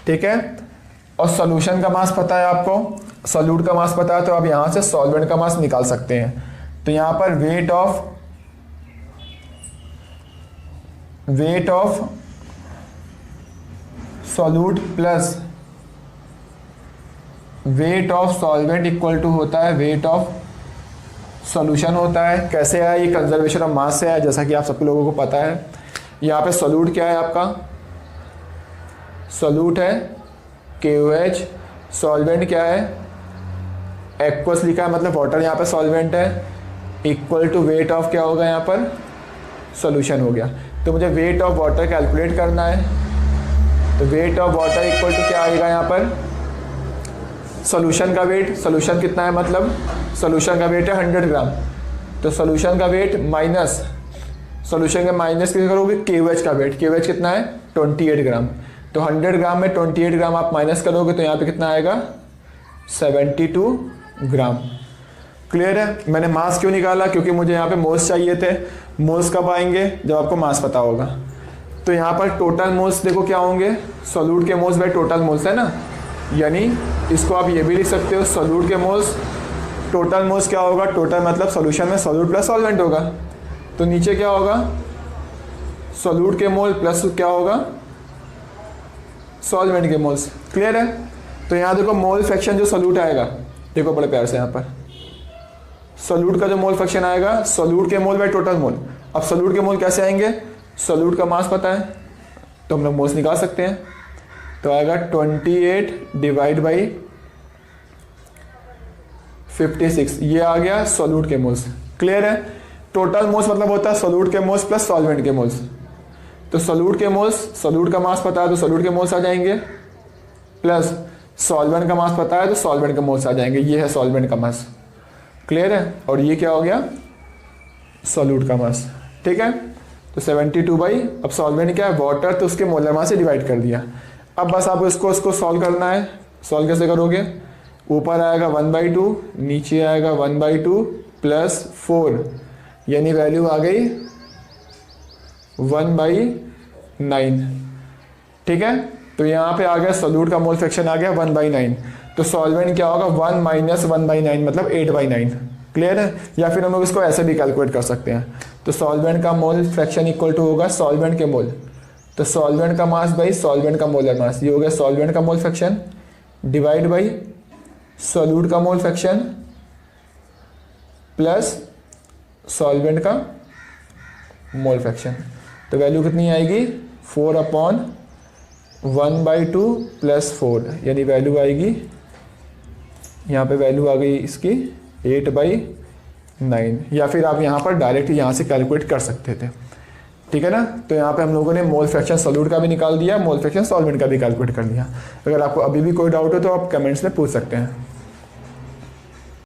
ठीक है। और सॉल्यूशन का मास पता है आपको, सॉल्यूट का मास पता है, तो आप यहाँ से सॉल्वेंट का मास निकाल सकते हैं। तो यहाँ पर weight of solute plus weight of solvent equal to होता है वेट ऑफ सॉल्यूशन होता है। कैसे है ये? कंजर्वेशन ऑफ मास से है, जैसा कि आप सब लोगों को पता है। यहाँ पे सॉल्यूट क्या है आपका? सॉल्यूट है KOH, सॉल्वेंट क्या है? एक्वस लिखा है, मतलब वाटर यहाँ पे सॉल्वेंट है, इक्वल टू वेट ऑफ क्या होगा यहाँ पर? सॉल्यूशन हो गया। तो मुझे वेट ऑफ वाटर कैलकुलेट करना है, तो weight of water equal to क्या आएगा यहाँ पर? सॉल्यूशन का वेट, सॉल्यूशन कितना है, मतलब सॉल्यूशन का वेट है 100 ग्राम, तो सॉल्यूशन का वेट माइनस, सॉल्यूशन का माइनस कितना करोगे? KOH का वेट, KOH कितना है? 28 ग्राम। तो 100 ग्राम में 28 ग्राम आप माइनस करोगे तो यहाँ पे कितना आएगा? 72 ग्राम। क्लियर है? मैंने मास क्यों निकाला? क्योंकि मुझे यहाँ पे मोल्स चाहिए थे। मोल्स कब आएंगे? जब आपको मास पता होगा। तो यहाँ पर टोटल मोल्स देखो क्या होंगे? सॉल्यूट के मोल्स बाय टोटल मोल्स है ना, यानी इसको आप ये भी लिख सकते हो, सॉल्यूट के मोल्स टोटल मोल्स क्या होगा? टोटल मतलब सॉल्यूशन में सॉल्यूट प्लस सॉल्वेंट होगा, तो नीचे क्या होगा? सॉल्यूट के मोल प्लस क्या होगा? सॉल्वेंट के मोल्स। क्लियर है? तो यहाँ देखो मोल फ्रैक्शन जो सॉल्यूट आएगा, देखो बड़े प्यार से यहाँ पर सॉल्यूट का जो मोल फ्रैक्शन आएगा, सॉल्यूट के मोल बाय टोटल मोल। अब सॉल्यूट के मोल कैसे आएंगे? सॉल्यूट का मास पता है तो हम लोग मोल्स निकाल सकते हैं, तो आएगा 28 डिवाइड बाई 56, ये आ गया सॉल्यूट के मोल्स। क्लियर है? टोटल मोल्स मतलब होता है सॉल्यूट के मोल्स प्लस सॉल्वेंट के मोल्स। तो सॉल्यूट के मोल्स, सॉल्यूट का मास पता है तो सॉल्यूट के मोल्स आ जाएंगे, प्लस सॉल्वेंट का मास पता है तो सॉल्वेंट के मोल्स आ जाएंगे। ये है सॉल्वेंट का मास। क्लियर है? और ये क्या हो गया? सॉल्यूट का मास। ठीक है, तो 72 बाई, अब सॉल्वेंट क्या है? वाटर, तो उसके मोलर मास से डिवाइड कर दिया। अब बस आप इसको सॉल्व करना है। सॉल्व कैसे करोगे? ऊपर आएगा 1/2, नीचे आएगा 1/2 प्लस 4, यानी वैल्यू आ गई 1/9। ठीक है, तो यहाँ पे आ गया सॉल्यूट का मोल फ्रैक्शन आ गया 1/9। तो सॉल्वेंट क्या होगा? 1 माइनस 1/9 मतलब 8/9। क्लियर है? या फिर हम लोग इसको ऐसे भी कैलकुलेट कर सकते हैं। तो सॉल्वेंट का मोल फ्रैक्शन इक्वल टू होगा सॉल्वेंट के मोल, तो सॉल्वेंट का मास बाई सॉल्वेंट का मोलर मास, ये हो गया सॉल्वेंट का mole fraction divide by solute का मोल फ्रैक्शन प्लस सॉल्वेंट का मोल फ्रैक्शन। तो वैल्यू कितनी आएगी? 4/1/2 प्लस 4, यानी वैल्यू आएगी, यहाँ पे वैल्यू आ गई इसकी 8/9, या फिर आप यहाँ पर डायरेक्ट यहाँ से कैलकुलेट कर सकते थे। ठीक है ना? तो यहाँ पे हम लोगों ने मोल फ्रैक्शन सॉल्यूट का भी निकाल दिया, मोल फ्रैक्शन सॉल्वेंट का भी कैलकुलेट कर लिया। अगर आपको अभी भी कोई डाउट हो तो आप कमेंट्स में पूछ सकते हैं।